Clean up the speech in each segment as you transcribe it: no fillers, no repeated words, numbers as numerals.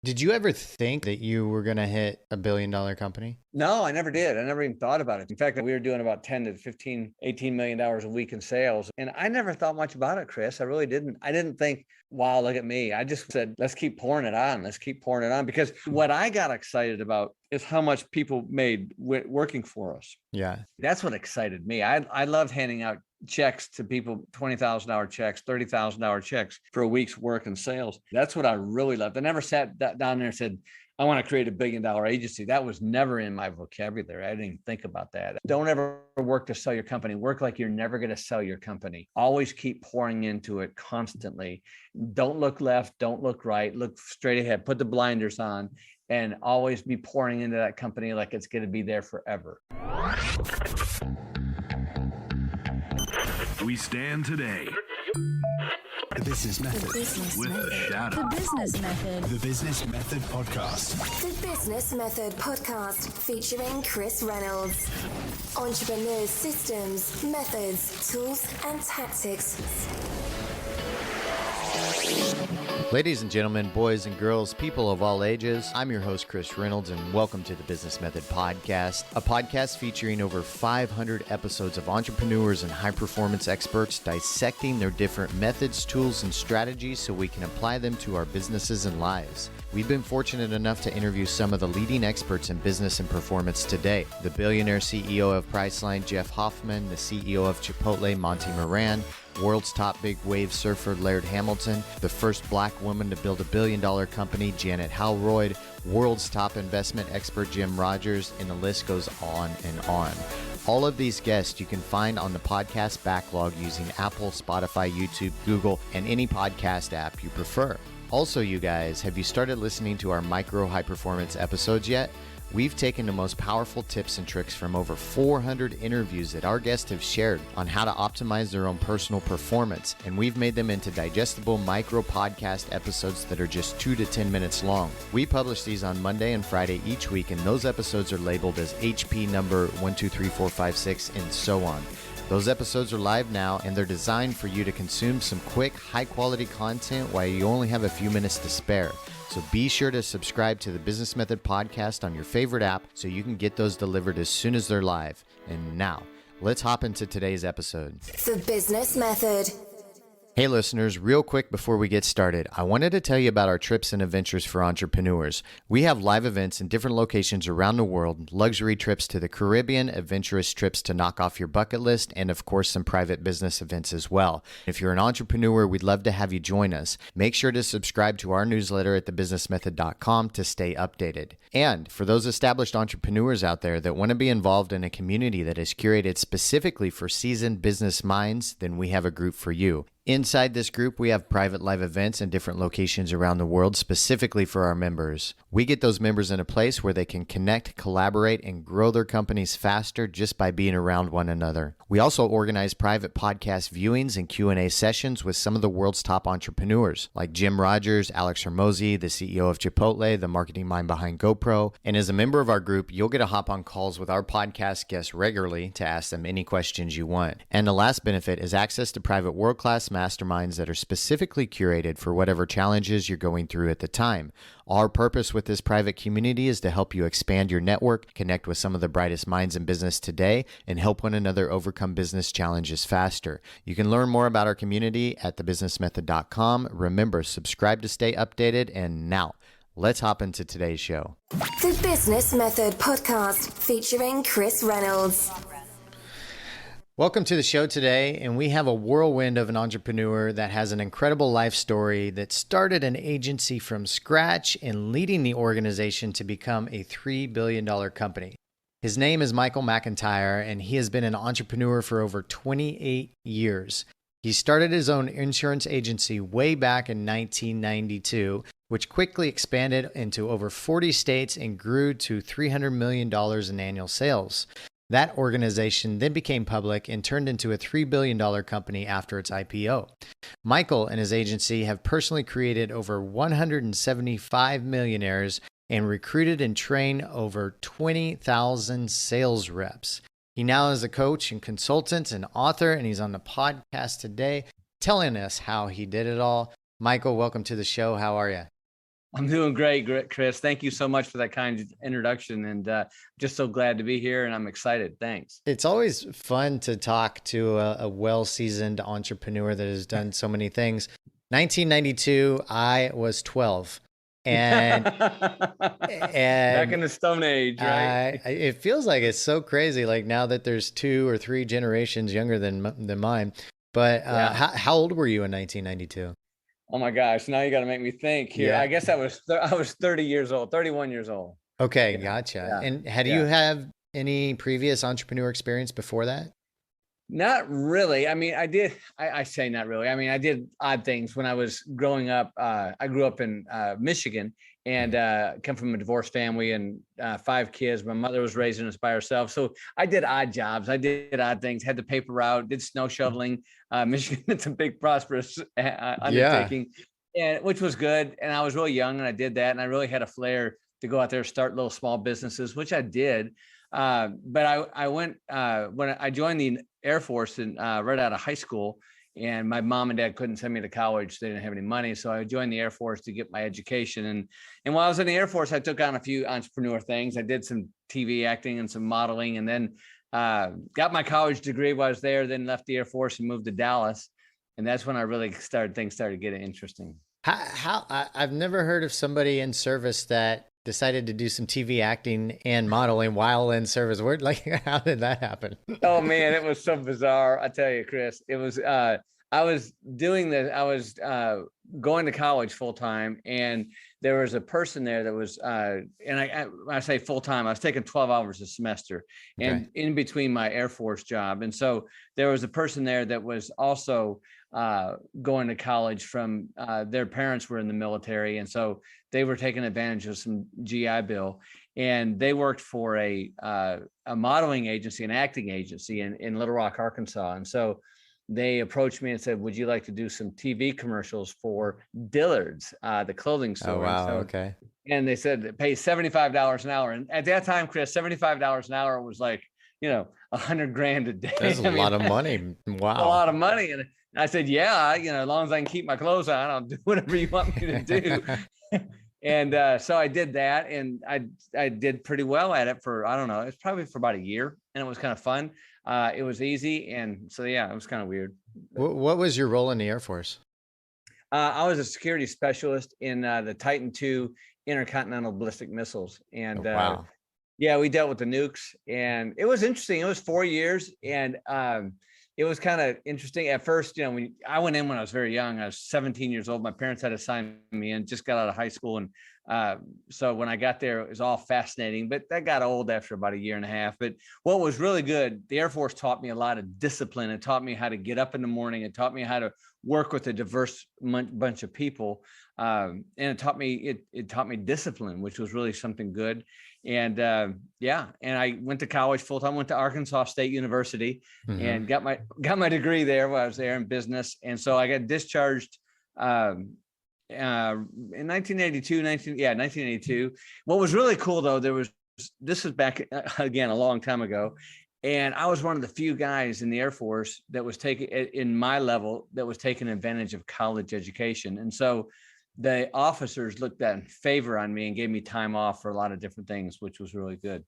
Did you ever think that you were going to hit $1 billion company? No, I never did. I never even thought about it. In fact, we were doing about 10 to 15, $18 million a week in sales. And I never thought much about it, Chris. I really didn't. I didn't think, wow, look at me. I just said, let's keep pouring it on. Let's keep pouring it on. Because what I got excited about is how much people made working for us. Yeah. That's what excited me. I loved handing out checks to people, $20,000 checks, $30,000 checks for a week's work in sales. That's what I really loved. I never sat down there and said, I want to create $1 billion agency. That was never in my vocabulary. I didn't even think about that. Don't ever work to sell your company. Work like you're never going to sell your company. Always keep pouring into it constantly. Don't look left. Don't look right. Look straight ahead. Put the blinders on and always be pouring into that company like it's going to be there forever. We stand today. The Business Method. The Shadow. The Business Method. The Business Method Podcast. The Business Method Podcast featuring Chris Reynolds. Entrepreneurs' systems, methods, tools, and tactics. Ladies and gentlemen, boys and girls, people of all ages, I'm your host, Chris Reynolds, and welcome to the Business Method Podcast, a podcast featuring over 500 episodes of entrepreneurs and high-performance experts dissecting their different methods, tools, and strategies so we can apply them to our businesses and lives. We've been fortunate enough to interview some of the leading experts in business and performance today. The billionaire CEO of Priceline, Jeff Hoffman, the CEO of Chipotle, Monty Moran, world's top big wave surfer, Laird Hamilton, the first black woman to build $1 billion company, Janet Halroyd, world's top investment expert, Jim Rogers, and the list goes on and on. All of these guests you can find on the podcast backlog using Apple, Spotify, YouTube, Google, and any podcast app you prefer. Also, you guys, have you started listening to our micro high performance episodes yet? We've taken the most powerful tips and tricks from over 400 interviews that our guests have shared on how to optimize their own personal performance, and we've made them into digestible micro podcast episodes that are just 2 to 10 minutes long. We publish these on Monday and Friday each week, and those episodes are labeled as HP number 123456 and so on. Those episodes are live now, and they're designed for you to consume some quick, high-quality content while you only have a few minutes to spare. So be sure to subscribe to the Business Method Podcast on your favorite app so you can get those delivered as soon as they're live. And now, let's hop into today's episode. The Business Method. Hey listeners, real quick before we get started, I wanted to tell you about our trips and adventures for entrepreneurs. We have live events in different locations around the world, luxury trips to the Caribbean, adventurous trips to knock off your bucket list, and of course some private business events as well. If you're an entrepreneur, we'd love to have you join us. Make sure to subscribe to our newsletter at thebusinessmethod.com to stay updated. And for those established entrepreneurs out there that want to be involved in a community that is curated specifically for seasoned business minds, then we have a group for you. Inside this group, we have private live events in different locations around the world specifically for our members. We get those members in a place where they can connect, collaborate, and grow their companies faster just by being around one another. We also organize private podcast viewings and Q&A sessions with some of the world's top entrepreneurs, like Jim Rogers, Alex Hormozi, the CEO of Chipotle, the marketing mind behind GoPro. And as a member of our group, you'll get to hop on calls with our podcast guests regularly to ask them any questions you want. And the last benefit is access to private world-class masterminds that are specifically curated for whatever challenges you're going through at the time. Our purpose with this private community is to help you expand your network, connect with some of the brightest minds in business today, and help one another overcome business challenges faster. You can learn more about our community at thebusinessmethod.com. Remember, subscribe to stay updated, and now, let's hop into today's show. The Business Method Podcast featuring Chris Reynolds. Welcome to the show today, and we have a whirlwind of an entrepreneur that has an incredible life story that started an agency from scratch and leading the organization to become a $3 billion company. His name is Michael McIntyre, and he has been an entrepreneur for over 28 years. He started his own insurance agency way back in 1992, which quickly expanded into over 40 states and grew to $300 million in annual sales. That organization then became public and turned into a $3 billion company after its IPO. Michael and his agency have personally created over 175 millionaires and recruited and trained over 20,000 sales reps. He now is a coach and consultant and author, and he's on the podcast today telling us how he did it all. Michael, welcome to the show. How are you? I'm doing great, Chris. Thank you so much for that kind introduction, and just so glad to be here, and I'm excited. Thanks. It's always fun to talk to a well-seasoned entrepreneur that has done so many things. 1992, I was 12. And back in the Stone Age, right? It feels like it's so crazy. Like now that there's 2 or 3 generations younger than mine. But how old were you in 1992? Oh my gosh! Now you got to make me think here. Yeah. I guess I was 30 years old, 31 years old. Okay, gotcha. Yeah. And had you have any previous entrepreneur experience before that? Not really. I mean, I did. I say not really. I mean, I did odd things when I was growing up. I grew up in Michigan and come from a divorced family and 5 kids. My mother was raising us by herself. So I did odd jobs. I did odd things, had the paper route, did snow shoveling. Michigan, it's a big, prosperous undertaking, and which was good. And I was really young and I did that. And I really had a flair to go out there, start little small businesses, which I did. But I went, when I joined the Air Force and right out of high school, and my mom and dad couldn't send me to college. They didn't have any money. So I joined the Air Force to get my education. And while I was in the Air Force, I took on a few entrepreneur things. I did some TV acting and some modeling, and then got my college degree while I was there, then left the Air Force and moved to Dallas. And that's when I really things started getting interesting. I've never heard of somebody in service that decided to do some TV acting and modeling while in service. How did that happen? Oh man, it was so bizarre. I tell you, Chris, it was, I was doing this. I was going to college full time, and there was a person there that was, and when I say full time, I was taking 12 hours a semester, and in between my Air Force job. And so there was a person there that was also going to college from their parents were in the military, and so they were taking advantage of some GI Bill, and they worked for a modeling agency, an acting agency in Little Rock, Arkansas. And so they approached me and said, would you like to do some TV commercials for Dillard's, the clothing store? Oh, wow. So, okay. And they said it pays $75 an hour. And at that time, Chris, $75 an hour was like, $100,000 a day. That's a lot of money. Wow. A lot of money. And I said, yeah, as long as I can keep my clothes on, I'll do whatever you want me to do. And so I did that, and I did pretty well at it for, I don't know, it's probably for about a year, and it was kind of fun. It was easy. And so, yeah, it was kind of weird. What was your role in the Air Force? I was a security specialist in the Titan II intercontinental ballistic missiles. And wow. Yeah, we dealt with the nukes, and it was interesting. It was 4 years, and it was kind of interesting at first. When I went in when I was very young, I was 17 years old. My parents had to sign me in, just got out of high school. And so when I got there, it was all fascinating, but that got old after about a year and a half. But what was really good, the Air Force taught me a lot of discipline. It taught me how to get up in the morning. It taught me how to work with a diverse bunch of people. And it taught me discipline, which was really something good. And and I went to college full time, went to Arkansas State University, and got my degree there while I was there in business. And so I got discharged in 1982. What was really cool though, this was back again a long time ago, and I was one of the few guys in the Air Force that was taking advantage of college education. And so the officers looked in favor on me and gave me time off for a lot of different things, which was really good.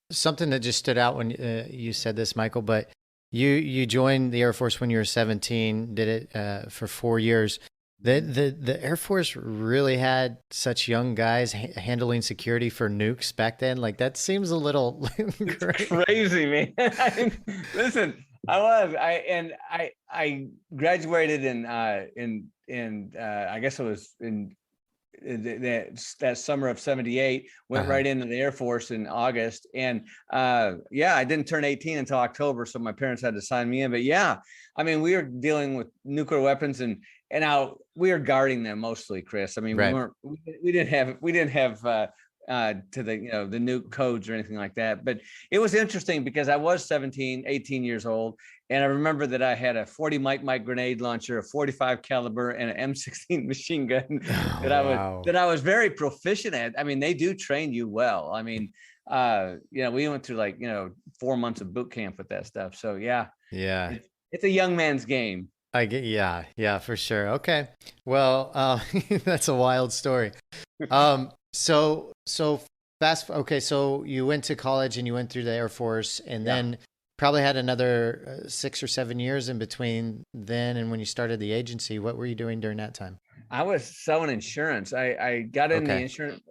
Something that just stood out when you said this, Michael, but you joined the Air Force when you were 17, did it for 4 years. The Air Force really had such young guys handling security for nukes back then. Like that seems a little crazy, man. Listen, I graduated in I guess it was in that summer of 78, went right into the Air Force in August. And I didn't turn 18 until October. So my parents had to sign me in. But yeah, I mean, we were dealing with nuclear weapons and now we are guarding them mostly, Chris. I mean, we didn't have to the nuke codes or anything like that. But it was interesting because I was 18 years old. And I remember that I had a 40 Mike grenade launcher, a 45 caliber, and an M16 machine gun that I was very proficient at. I mean, they do train you well. I mean, we went through 4 months of boot camp with that stuff. So yeah. Yeah. It's a young man's game. I get, yeah, for sure. Okay. Well, that's a wild story. So okay. So you went to college and you went through the Air Force and Yeah. then probably had another 6 or 7 years in between then and when you started the agency. What were you doing during that time? I was selling insurance. I got in the Okay. insurance.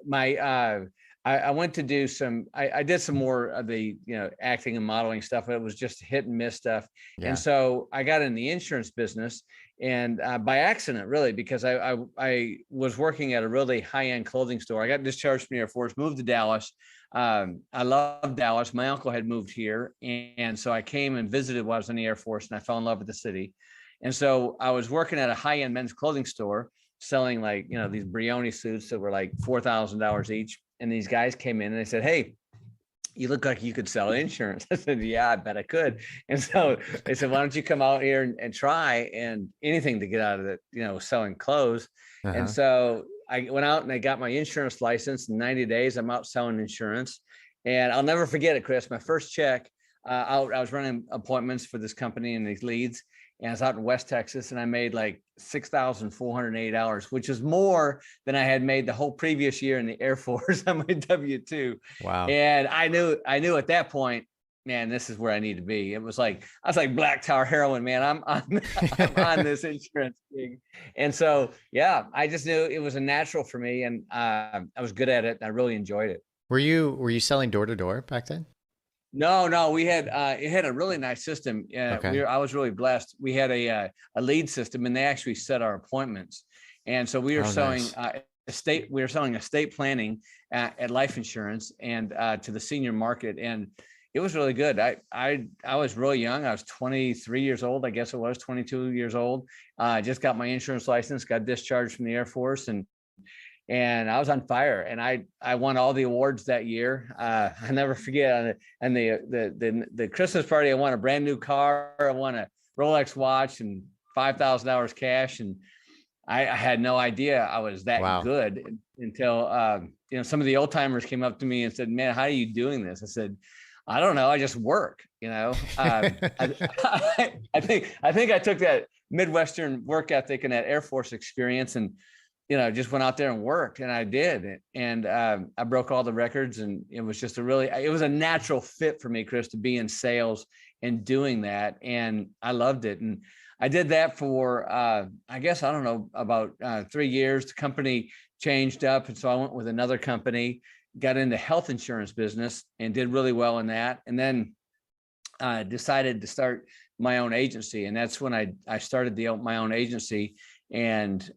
I went to do I did some more of the, acting and modeling stuff, but it was just hit and miss stuff. And Yeah. so I got in the insurance business and by accident, really, because I was working at a really high-end clothing store. I got discharged from the Air Force, moved to Dallas. I love Dallas. My uncle had moved here. And so I came and visited while I was in the Air Force and I fell in love with the city. And so I was working at a high-end men's clothing store selling these Brioni suits that were like $4,000 each. And these guys came in and they said, "Hey, you look like you could sell insurance." I said, "Yeah, I bet I could." And so they said, "Why don't you come out here and try and anything to get out of it, selling clothes." And Uh-huh. so I went out and I got my insurance license. In 90 days, I'm out selling insurance. And I'll never forget it, Chris. My first check, I was running appointments for this company and these leads. And I was out in West Texas and I made like $6,480, which is more than I had made the whole previous year in the Air Force on my W-2. Wow. And I knew at that point, man, this is where I need to be. I was like black tar heroin, man. I'm on this insurance gig. And so, yeah, I just knew it was a natural for me. And I was good at it. And I really enjoyed it. Were you selling door to door back then? No, we had it had a really nice system. Okay. I was really blessed. We had a lead system, and they actually set our appointments. And so we were Oh, selling nice. we were selling estate planning at life insurance and to the senior market, and it was really good. I was really young. I was 23 years old. I guess it was 22 years old. I just got my insurance license, got discharged from the Air Force, and I was on fire, and I won all the awards that year. I never forget. And the Christmas party, I won a brand new car. I won a Rolex watch and $5,000 cash. And I had no idea I was that Wow. good until some of the old timers came up to me and said, "Man, how are you doing this?" I said, "I don't know. I just work." I think I took that Midwestern work ethic and that Air Force experience and just went out there and worked, and I did. And I broke all the records, and it was just it was a natural fit for me, Chris, to be in sales and doing that. And I loved it. And I did that for, I guess, I don't know, about 3 years. The company changed up. And so I went with another company, got into health insurance business and did really well in that. And then decided to start my own agency. And that's when I started my own agency. And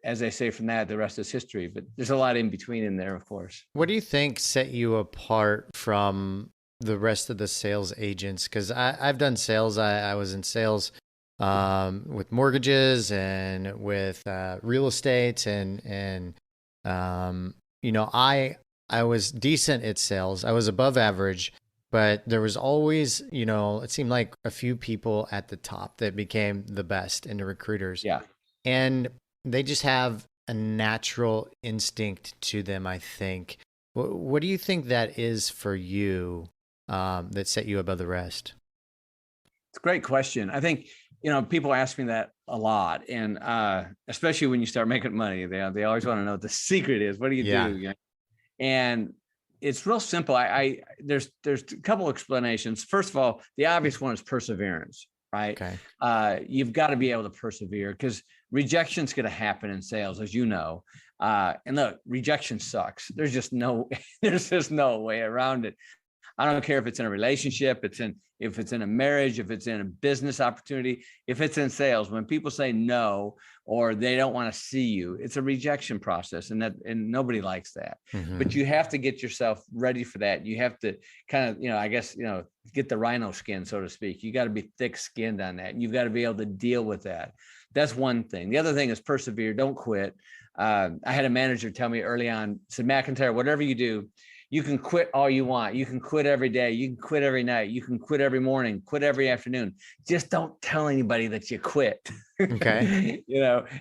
as I say, from that, the rest is history. But there's a lot in between in there, of course. What do you think set you apart from the rest of the sales agents? Because I've done sales. I was in sales with mortgages and with real estate, and I was decent at sales. I was above average, but there was always, it seemed like a few people at the top that became the best and the recruiters. Yeah. And they just have a natural instinct to them, I think. What do you think that is for you that set you above the rest? It's a great question. I think, people ask me that a lot. And especially when you start making money, they always want to know what the secret is. What do you do? And it's real simple. There's a couple of explanations. First of all, the obvious one is perseverance, right? Okay. You've got to be able to persevere because rejection's going to happen in sales, as you know. And look, rejection sucks. There's just no way around it. I don't care if it's in a relationship, if it's in a marriage, if it's in a business opportunity, if it's in sales. When people say no or they don't want to see you, it's a rejection process, and nobody likes that. Mm-hmm. But you have to get yourself ready for that. You have to kind of, get the rhino skin, so to speak. You got to be thick-skinned on that. You've got to be able to deal with that. That's one thing. The other thing is persevere. Don't quit. I had a manager tell me early on, said, "McIntyre, whatever you do, you can quit all you want. You can quit every day. You can quit every night. You can quit every morning, quit every afternoon. Just don't tell anybody that you quit." Okay.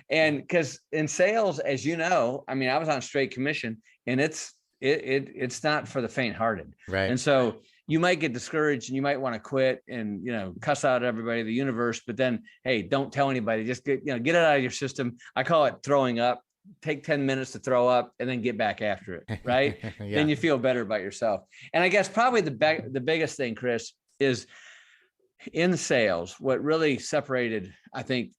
And because in sales, as you know, I was on straight commission, and it's it's not for the faint-hearted. Right. And so you might get discouraged and you might want to quit and, cuss out everybody, the universe, but then, hey, don't tell anybody, just get it out of your system. I call it throwing up. Take 10 minutes to throw up and then get back after it. Right. Yeah. Then you feel better about yourself. And I guess probably the biggest thing, Chris, is in sales. What really separated, I think,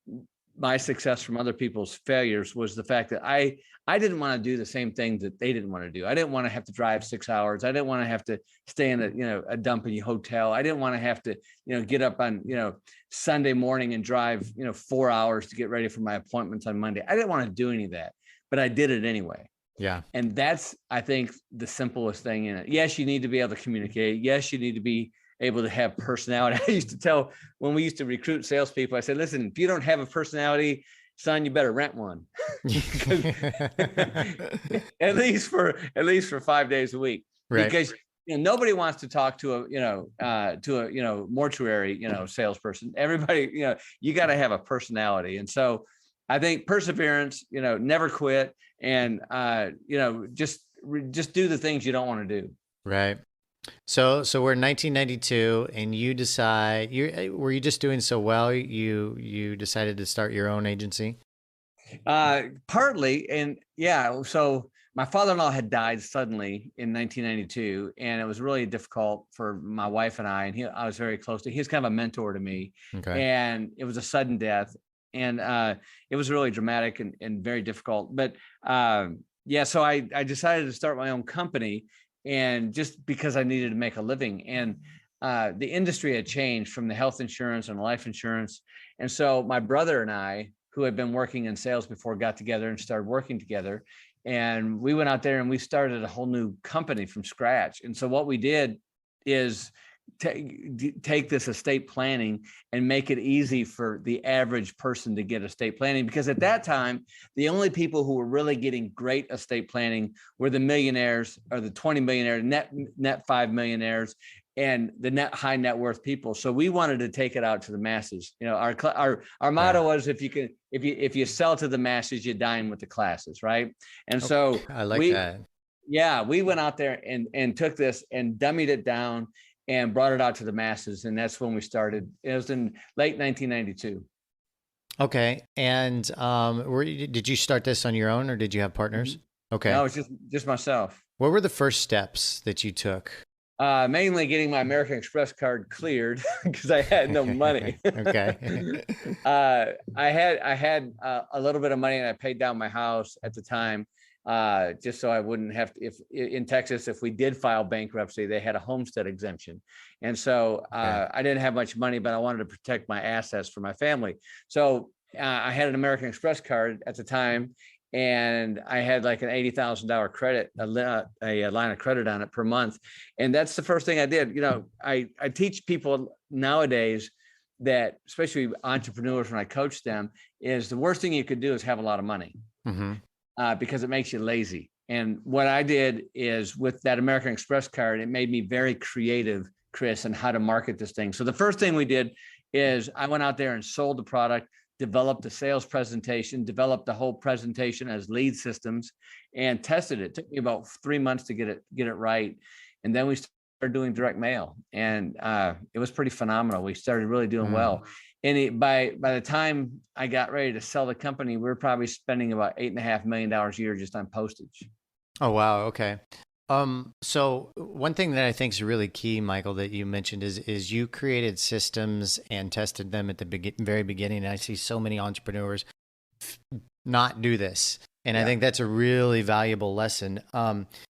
my success from other people's failures was the fact that I didn't want to do the same thing that they didn't want to do. I didn't want to have to drive 6 hours. I didn't want to have to stay in a dumpy hotel. I didn't want to have to, get up on, Sunday morning and drive, 4 hours to get ready for my appointments on Monday. I didn't want to do any of that, but I did it anyway. Yeah. And that's, I think, the simplest thing in it. Yes, you need to be able to communicate. Yes, you need to be able to have personality. I used to tell when we used to recruit salespeople, I said, listen, if you don't have a personality, son, you better rent one. at least for 5 days a week. Right. Because nobody wants to talk to a mortuary, salesperson. Everybody, you got to have a personality. And so I think perseverance, never quit, and just do the things you don't want to do. Right. So we're in 1992, and you decide were you just doing so well you decided to start your own agency? Partly, and yeah. So my father-in-law had died suddenly in 1992, and it was really difficult for my wife and I. And I was very close to. He was kind of a mentor to me, Okay. and it was a sudden death, and it was really dramatic and very difficult. But so I decided to start my own company. And just because I needed to make a living, and the industry had changed from the health insurance and life insurance. And so my brother and I, who had been working in sales before, got together and started working together. And we went out there and we started a whole new company from scratch. And so what we did is take this estate planning and make it easy for the average person to get estate planning, because at that time, the only people who were really getting great estate planning were the millionaires, or the 20 millionaires, net 5 millionaires, and the net high net worth people. So we wanted to take it out to the masses. Our motto was, if you sell to the masses, you dine with the classes, right? And so I like that. Yeah, we went out there and took this and dummied it down and brought it out to the masses. And that's when we started. It was in late 1992. Okay. And did you start this on your own, or did you have partners? Okay. No, it's just myself. What were the first steps that you took? Mainly getting my American Express card cleared because I had no money. Okay. I had a little bit of money, and I paid down my house at the time. Just so I wouldn't have to, if in Texas, if we did file bankruptcy, they had a homestead exemption. And so I didn't have much money, but I wanted to protect my assets for my family. So I had an American Express card at the time, and I had like an $80,000 credit, a line of credit on it per month. And that's the first thing I did. I teach people nowadays that, especially entrepreneurs, when I coach them, is the worst thing you could do is have a lot of money. Mm-hmm. Because it makes you lazy. And what I did is, with that American Express card, it made me very creative, Chris, on how to market this thing. So the first thing we did is I went out there and sold the product, developed a sales presentation, developed the whole presentation as lead systems, and tested it. It took me about 3 months to get it right. And then we started doing direct mail, and it was pretty phenomenal. We started really doing well. And by the time I got ready to sell the company, we were probably spending about $8.5 million a year just on postage. Oh, wow. Okay. So one thing that I think is really key, Michael, that you mentioned is you created systems and tested them at the very beginning. And I see so many entrepreneurs not do this. And I think that's a really valuable lesson.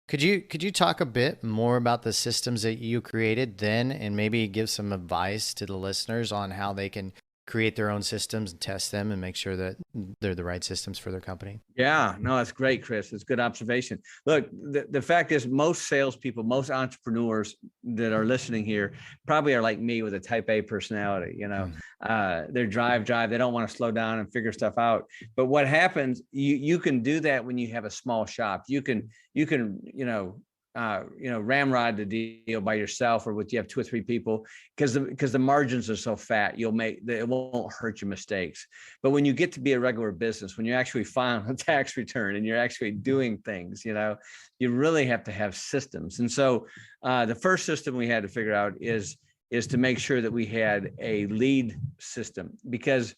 Could you talk a bit more about the systems that you created then, and maybe give some advice to the listeners on how they can create their own systems and test them and make sure that they're the right systems for their company? Yeah, no, that's great, Chris. It's a good observation. Look, the fact is, most salespeople, most entrepreneurs that are listening here probably are like me, with a type A personality. They're drive. They don't want to slow down and figure stuff out. But what happens, you can do that when you have a small shop. You can ramrod the deal by yourself or with you have 2 or 3 people, because the margins are so fat, it won't hurt your mistakes. But when you get to be a regular business, when you're actually filing a tax return and you're actually doing things, you really have to have systems. And so the first system we had to figure out is to make sure that we had a lead system, because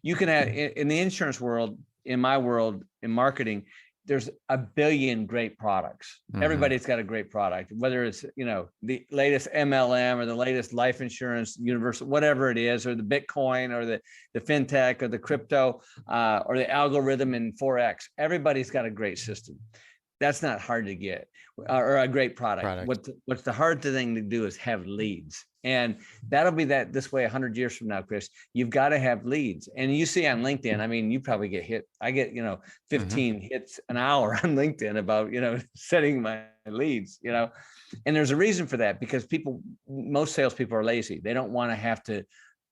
you can have in the insurance world, in my world, in marketing, there's a billion great products. Mm-hmm. Everybody's got a great product, whether it's, the latest MLM or the latest life insurance, universal, whatever it is, or the Bitcoin or the fintech or the crypto or the algorithm in Forex. Everybody's got a great system. That's not hard to get, or a great product. What's the hard thing to do is have leads. And that'll be this way 100 years from now, Chris. You've got to have leads. And you see on LinkedIn, I mean, you probably get hit. I get, 15 hits an hour on LinkedIn about, setting my leads, and there's a reason for that, because most salespeople are lazy. They don't want to have to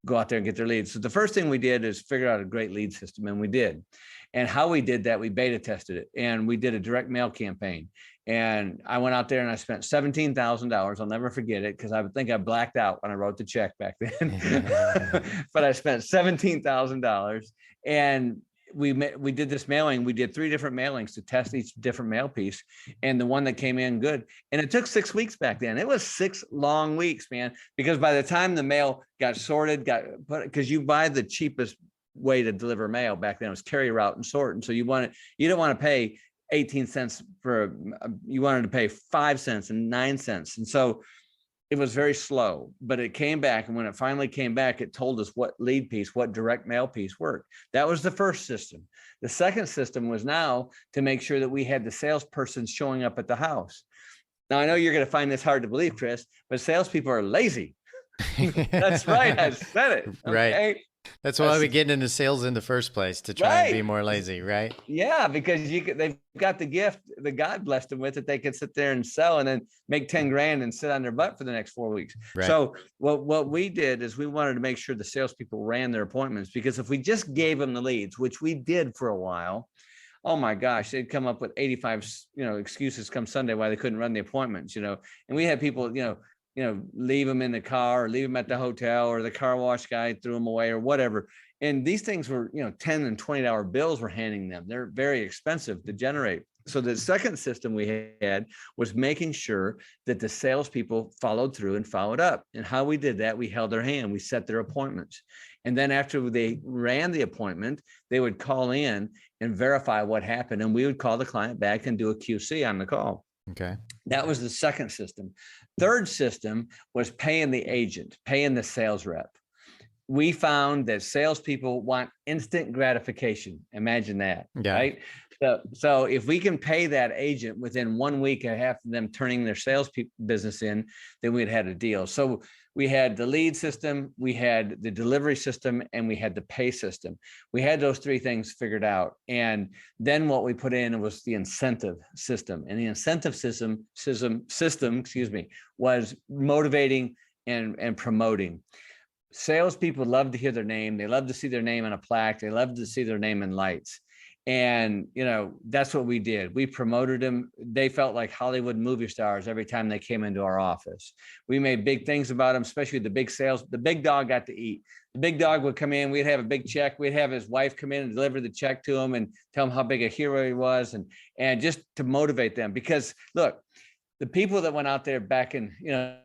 go out there and get their leads. So the first thing we did is figure out a great lead system, and we did. And how we did that, we beta tested it, and we did a direct mail campaign. And I went out there and I spent $17,000. I'll never forget it, because I think I blacked out when I wrote the check back then. But I spent $17,000, and we did this mailing. We did 3 different mailings to test each different mail piece, and the one that came in good. And it took 6 weeks back then. It was 6 long weeks, man, because by the time the mail got sorted, because you buy the cheapest way to deliver mail back then, it was carry route and sort. And so you don't want to pay 18 cents you wanted to pay 5 cents and 9 cents. And so it was very slow, but it came back. And when it finally came back, it told us what lead piece, what direct mail piece worked. That was the first system. The second system was now to make sure that we had the salesperson showing up at the house. Now, I know you're going to find this hard to believe, Chris, but salespeople are lazy. That's right. I said it. Okay? Right. That's why we get into sales in the first place, to try and be more lazy, right? Yeah, because they've got the gift that God blessed them with, that they can sit there and sell and then make 10 grand and sit on their butt for the next 4 weeks. Right. So what we did is we wanted to make sure the salespeople ran their appointments, because if we just gave them the leads, which we did for a while, oh my gosh, they'd come up with 85, excuses come Sunday why they couldn't run the appointments, and we had people, leave them in the car, or leave them at the hotel, or the car wash guy threw them away, or whatever. And these things were, $10 and $20 bills we're handing them. They're very expensive to generate. So the second system we had was making sure that the salespeople followed through and followed up. And how we did that, we held their hand, we set their appointments. And then after they ran the appointment, they would call in and verify what happened. And we would call the client back and do a QC on the call. Okay. That was the second system. Third system was paying the agent, paying the sales rep. We found that salespeople want instant gratification. Imagine that, right? So if we can pay that agent within 1 week of half of them turning their sales business in, then we'd had a deal. So we had the lead system, we had the delivery system, and we had the pay system. We had those 3 things figured out. And then what we put in was the incentive system. And the incentive system, was motivating and promoting. Salespeople love to hear their name. They love to see their name on a plaque. They love to see their name in lights. And, that's what we did. We promoted them. They felt like Hollywood movie stars every time they came into our office. We made big things about them, especially the big sales. The big dog got to eat. The big dog would come in. We'd have a big check. We'd have his wife come in and deliver the check to him and tell him how big a hero he was, and just to motivate them. Because look, the people that went out there back in,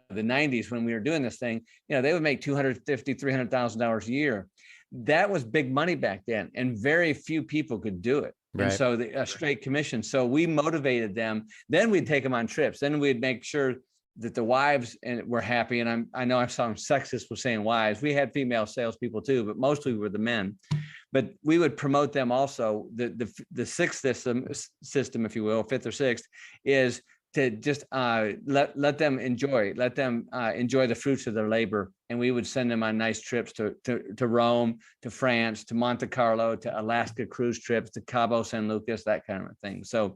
the 90s when we were doing this thing, they would make $250,000, $300,000 a year. That was big money back then, and very few people could do it. Right. And so a straight commission. So we motivated them. Then we'd take them on trips. Then we'd make sure that the wives were happy. And I know I saw sexist with saying wives. We had female salespeople too, but mostly were the men. But we would promote them also. The sixth system, if you will, fifth or sixth, is to just let them enjoy the fruits of their labor. And we would send them on nice trips to Rome, to France, to Monte Carlo, to Alaska cruise trips, to Cabo San Lucas, that kind of thing. So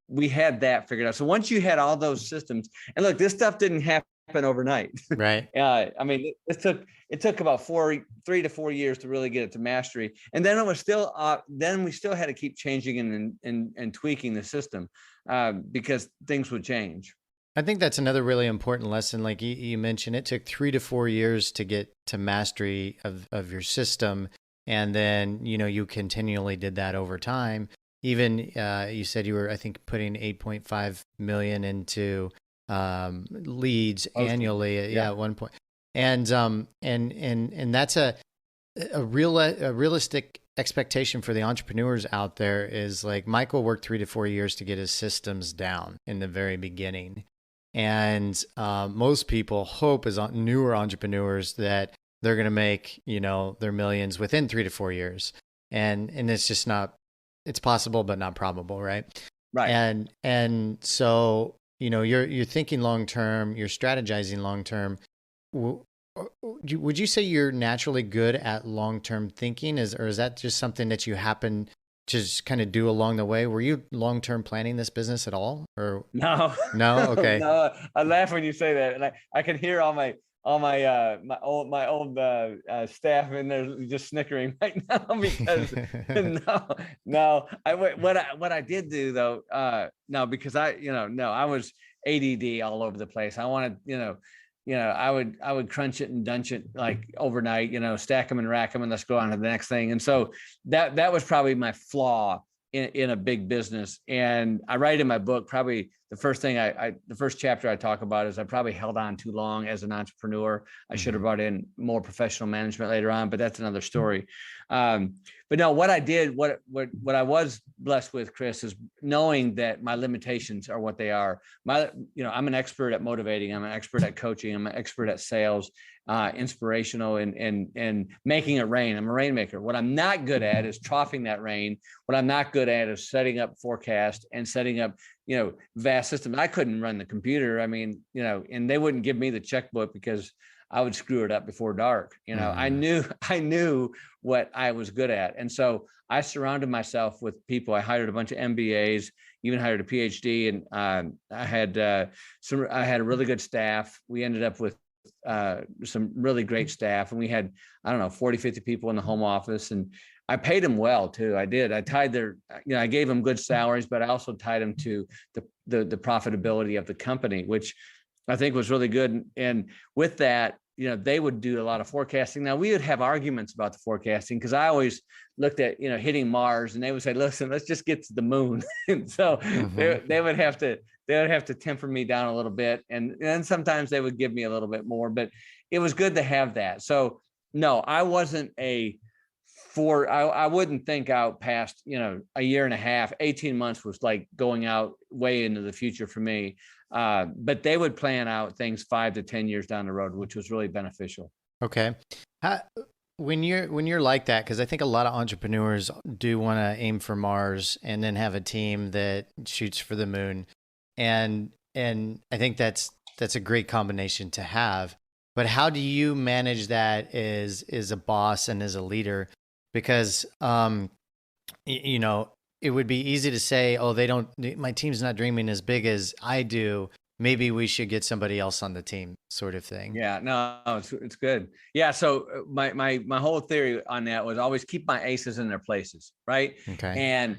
we had that figured out. So once you had all those systems, and look, this stuff didn't happen overnight. Right. I mean, it took about 3 to 4 years to really get it to mastery. And then it was still, then we still had to keep changing and tweaking the system because things would change. I think that's another really important lesson. Like you mentioned, it took 3 to 4 years to get to mastery of your system. And then, you continually did that over time. Even you said you were, I think, putting 8.5 million into leads annually. Yeah, at one point. And that's a realistic expectation for the entrepreneurs out there is like Michael worked 3 to 4 years to get his systems down in the very beginning. And most people hope as newer entrepreneurs that they're going to make, their millions within 3 to 4 years. And it's just not, it's possible, but not probable. Right. Right. And so, you're thinking long-term, you're strategizing long-term. Would you say you're naturally good at long-term thinking, or is that just something that you happen to just kind of do along the way? Were you long-term planning this business at all, or no? Okay. No, I laugh when you say that, and I can hear all my old staff in there just snickering right now because what I did do though, no, because I was ADD all over the place. I wanted, I would crunch it and dunch it like overnight, stack them and rack them and let's go on to the next thing. And so that was probably my flaw in a big business. And I write in my book, probably the first thing the first chapter I talk about is I probably held on too long as an entrepreneur. I should have brought in more professional management later on, but that's another story. But no, what I did, what I was blessed with, Chris, is knowing that my limitations are what they are. I'm an expert at motivating. I'm an expert at coaching. I'm an expert at sales, inspirational and making it rain. I'm a rainmaker. What I'm not good at is troughing that rain. What I'm not good at is setting up forecast and setting up, vast systems. I couldn't run the computer. I mean, and they wouldn't give me the checkbook because I would screw it up before dark. I knew what I was good at. And so I surrounded myself with people. I hired a bunch of MBAs, even hired a PhD, and I had a really good staff. We ended up with some really great staff, and we had, 40, 50 people in the home office, and I paid them well too. I did. I tied I gave them good salaries, but I also tied them to the profitability of the company, which I think was really good. And with that, they would do a lot of forecasting. Now we would have arguments about the forecasting because I always looked at, hitting Mars, and they would say, listen, let's just get to the moon. And so they would have to temper me down a little bit. And sometimes they would give me a little bit more, but it was good to have that. So no, I wasn't I wouldn't think out past, a year and a half. 18 months was like going out way into the future for me. But they would plan out things 5 to 10 years down the road, which was really beneficial. Okay. When you're like that, because I think a lot of entrepreneurs do want to aim for Mars and then have a team that shoots for the moon. And I think that's a great combination to have. But how do you manage that as a boss and as a leader? Because, it would be easy to say, oh, my team's not dreaming as big as I do. Maybe we should get somebody else on the team, sort of thing. Yeah, no, it's good. Yeah. So my whole theory on that was always keep my aces in their places. Right. Okay. And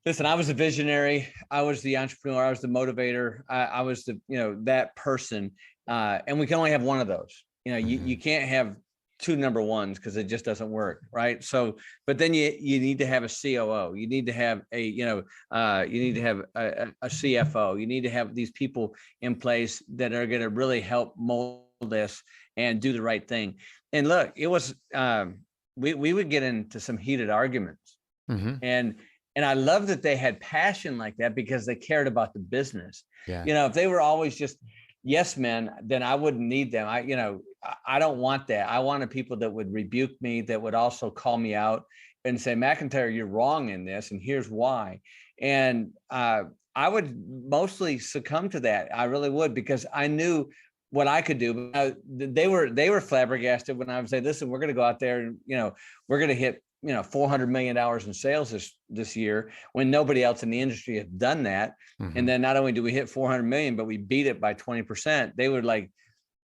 listen, I was a visionary. I was the entrepreneur. I was the motivator. I was that person. And we can only have one of those. You can't have two number ones because it just doesn't work, right? So, but then you need to have a COO. You need to have a CFO. You need to have these people in place that are going to really help mold this and do the right thing. And look, it was we would get into some heated arguments, and I love that they had passion like that because they cared about the business. Yeah. If they were always just yes men, then I wouldn't need them. I don't want that. I wanted people that would rebuke me, that would also call me out and say, McIntyre, you're wrong in this, and here's why. And I would mostly succumb to that. I really would, because I knew what I could do. They were flabbergasted when I would say, listen, we're going to go out there and, we're going to hit, $400 million in sales this year, when nobody else in the industry had done that. And then not only do we hit 400 million, but we beat it by 20%. They were like,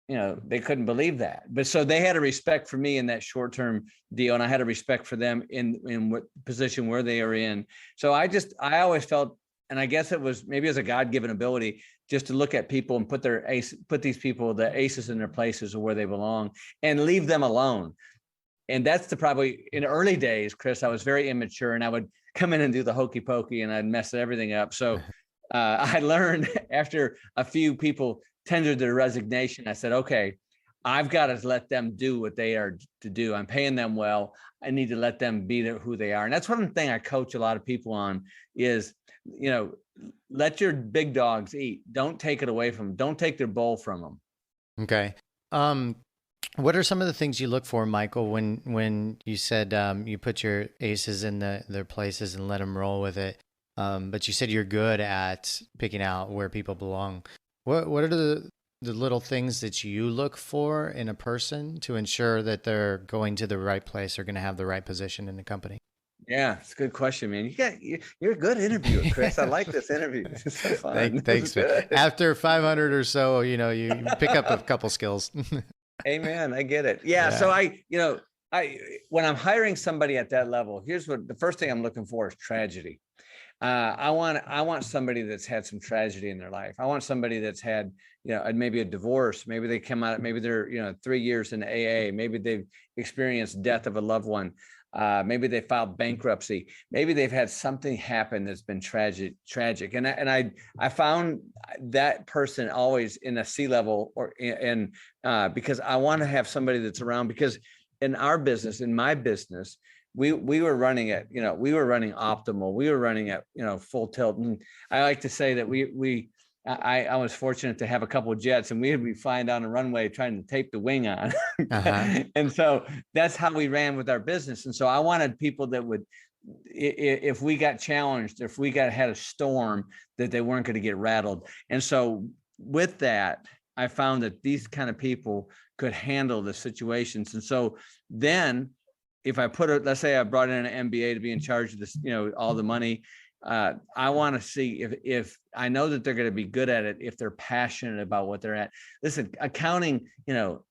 they couldn't believe that. But so they had a respect for me in that short-term deal. And I had a respect for them in what position where they are in. So I always felt and I guess it was maybe as a God-given ability just to look at people and put the aces in their places of where they belong and leave them alone. And that's probably in the early days, Chris, I was very immature and I would come in and do the hokey pokey and I'd mess everything up. So I learned after a few people tendered their resignation, I said, okay, I've got to let them do what they are to do. I'm paying them well. I need to let them be who they are. And that's one thing I coach a lot of people on is, let your big dogs eat. Don't take it away from them. Don't take their bowl from them. Okay. What are some of the things you look for, Michael, when you said you put your aces in their places and let them roll with it? But you said you're good at picking out where people belong. What are the little things that you look for in a person to ensure that they're going to the right place or going to have the right position in the company? Yeah, it's a good question, man. You're a good interviewer, Chris. I like this interview. This is so fun. Thanks, man. After 500 or so, you pick up a couple skills. Amen. I get it. Yeah. So when I'm hiring somebody at that level, here's what the first thing I'm looking for is tragedy. I want somebody that's had some tragedy in their life. I want somebody that's had, maybe a divorce. Maybe they come out, maybe they're, 3 years in AA. Maybe they've experienced death of a loved one. Maybe they filed bankruptcy. Maybe they've had something happen that's been tragic. And I found that person always in a C-level because I want to have somebody that's around, because in our business, in my business, we were running at, we were running optimal. We were running at, full tilt. And I like to say that I was fortunate to have a couple of jets, and we'd be flying down the runway trying to tape the wing on. And so that's how we ran with our business. And so I wanted people that would, if we got challenged, if we had a storm, that they weren't going to get rattled. And so with that, I found that these kind of people could handle the situations. And so then if I let's say I brought in an MBA to be in charge of this, all the money, I want to see if I know that they're going to be good at it, if they're passionate about what they're at. Listen, accounting,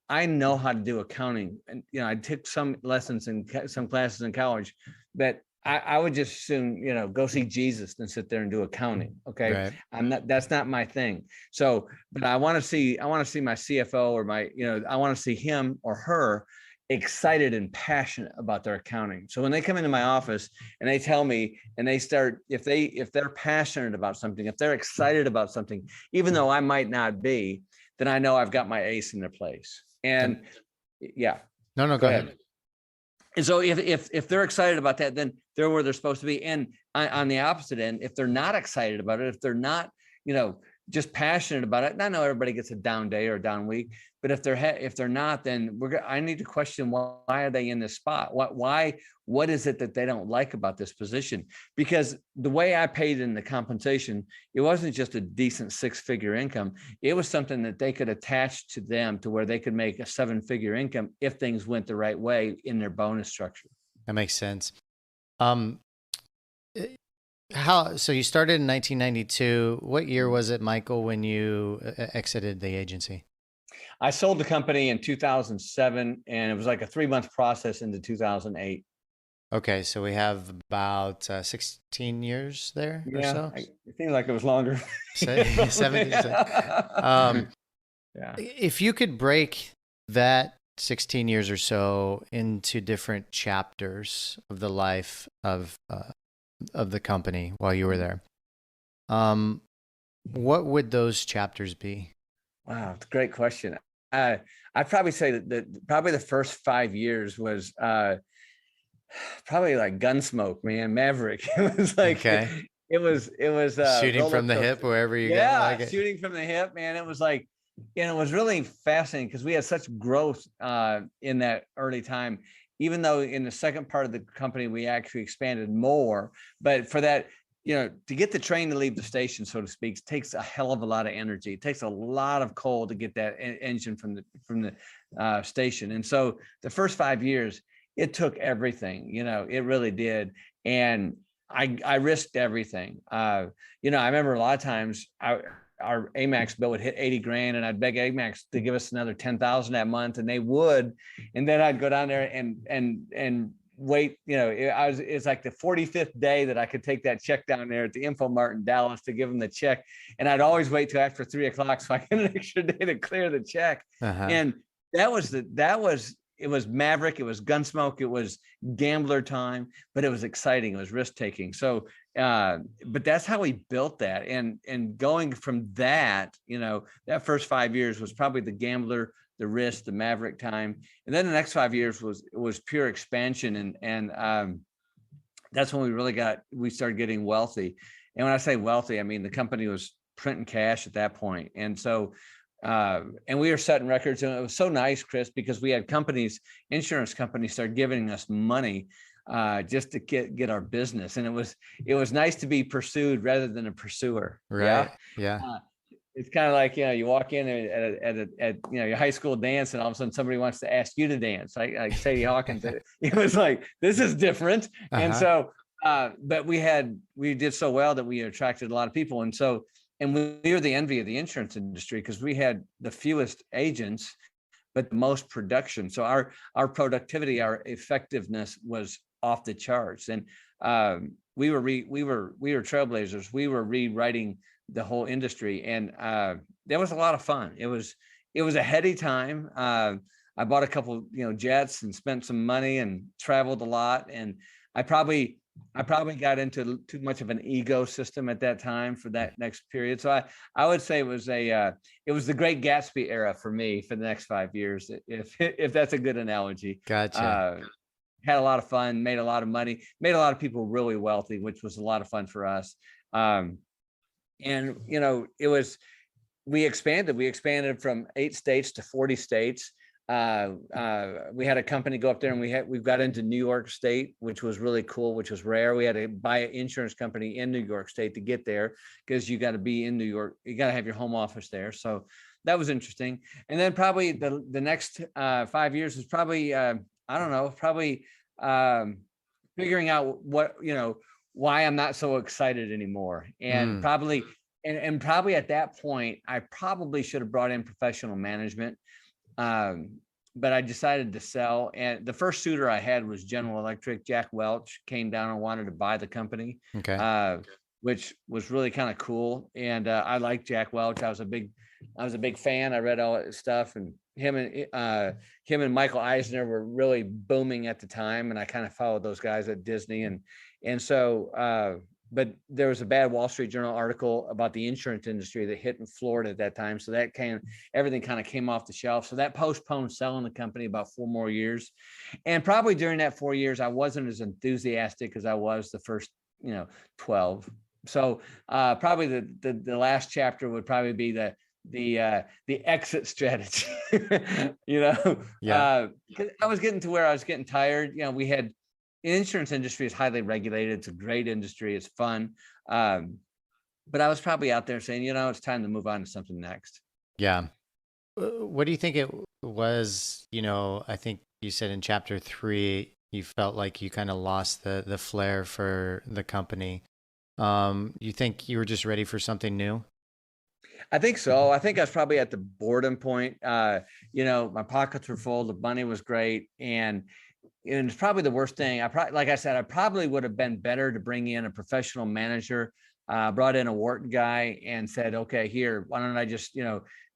I know how to do accounting, and I took some lessons in some classes in college, but I would just soon, go see Jesus than sit there and do accounting. Okay. Right. That's not my thing. So, but I want to see my CFO or I want to see him or her excited and passionate about their accounting. So when they come into my office and they tell me, and they start, if they're passionate about something, if they're excited about something, even though I might not be, then I know I've got my ace in their place. And yeah. No, go ahead. And so if they're excited about that, then they're where they're supposed to be. And on the opposite end, if they're not excited about it, if they're not, just passionate about it. And I know everybody gets a down day or a down week, but if they're not, then I need to question, why are they in this spot? What is it that they don't like about this position? Because the way I paid in the compensation, it wasn't just a decent 6-figure income. It was something that they could attach to them to where they could make a 7-figure income if things went the right way in their bonus structure. That makes sense. So you started in 1992. What year was it, Michael, when you exited the agency? I sold the company in 2007, and it was like a 3-month process into 2008. Okay, so we have about 16 years there or so? It seemed like it was longer. 17. Yeah. If you could break that 16 years or so into different chapters of the life of the company while you were there, what would those chapters be? Wow, it's a great question. I'd probably say that probably the first 5 years was probably like Gunsmoke, man, Maverick. It was like, it was shooting from the hip wherever you go. Shooting from the hip, man. It was like, it was really fascinating because we had such growth in that early time. Even though in the second part of the company, we actually expanded more, but for that, to get the train to leave the station, so to speak, takes a hell of a lot of energy. It takes a lot of coal to get that engine from the station. And so the first 5 years, it took everything, it really did. And I risked everything. I remember a lot of times our Amex bill would hit 80 grand, and I'd beg Amex to give us another 10,000 that month, and they would. And then I'd go down there and wait, it's like the 45th day that I could take that check down there at the Info Mart in Dallas to give them the check. And I'd always wait till after 3:00 so I get an extra day to clear the check. And it was maverick. It was Gunsmoke. It was gambler time, but it was exciting. It was risk taking. So, but that's how we built that. And going from that, that first 5 years was probably the gambler, the risk, the maverick time. And then the next 5 years was pure expansion. And that's when we started getting wealthy. And when I say wealthy, I mean, the company was printing cash at that point. And so, and we were setting records, and it was so nice, Chris, because we had insurance companies started giving us money just to get our business. And it was nice to be pursued rather than a pursuer. Right. Yeah. It's kind of like, you walk in at your high school dance, and all of a sudden somebody wants to ask you to dance. Like Sadie Hawkins, it was like, this is different. And so, but we did so well that we attracted a lot of people. And we were the envy of the insurance industry because we had the fewest agents, but the most production. So our productivity, our effectiveness was off the charts. And we were trailblazers. We were rewriting the whole industry, and that was a lot of fun. It was a heady time. I bought a couple, jets and spent some money and traveled a lot. And I probably got into too much of an ecosystem at that time for that next period. So I would say it was the great Gatsby era for me for the next 5 years, if that's a good analogy. Gotcha. Had a lot of fun, made a lot of money, made a lot of people really wealthy, which was a lot of fun for us. And we expanded from 8 states to 40 states. We had a company go up there, and we got into New York State, which was really cool, which was rare. We had to buy an insurance company in New York State to get there, because you got to be in New York. You got to have your home office there. So that was interesting. And then probably the next 5 years was probably, figuring out why I'm not so excited anymore. And probably at that point, I probably should have brought in professional management. But I decided to sell. And the first suitor I had was General Electric. Jack Welch came down and wanted to buy the company, which was really kind of cool. And I liked Jack Welch. I was a big fan. I read all his stuff, and him and Michael Eisner were really booming at the time. And I kind of followed those guys at Disney. And so, but there was a bad Wall Street Journal article about the insurance industry that hit in Florida at that time. So everything kind of came off the shelf. So that postponed selling the company about 4 more years. And probably during that 4 years, I wasn't as enthusiastic as I was the first, 12. So probably the last chapter would probably be the exit strategy. I was getting to where I was getting tired. The insurance industry is highly regulated. It's a great industry. It's fun. But I was probably out there saying, it's time to move on to something next. Yeah. What do you think it was? I think you said in chapter 3, you felt like you kind of lost the flair for the company. You think you were just ready for something new? I think so. I think I was probably at the boredom point. My pockets were full. The money was great. And it's probably the worst thing. Like I said, I probably would have been better to bring in a professional manager, brought in a Wharton guy and said, okay, here, why don't I just,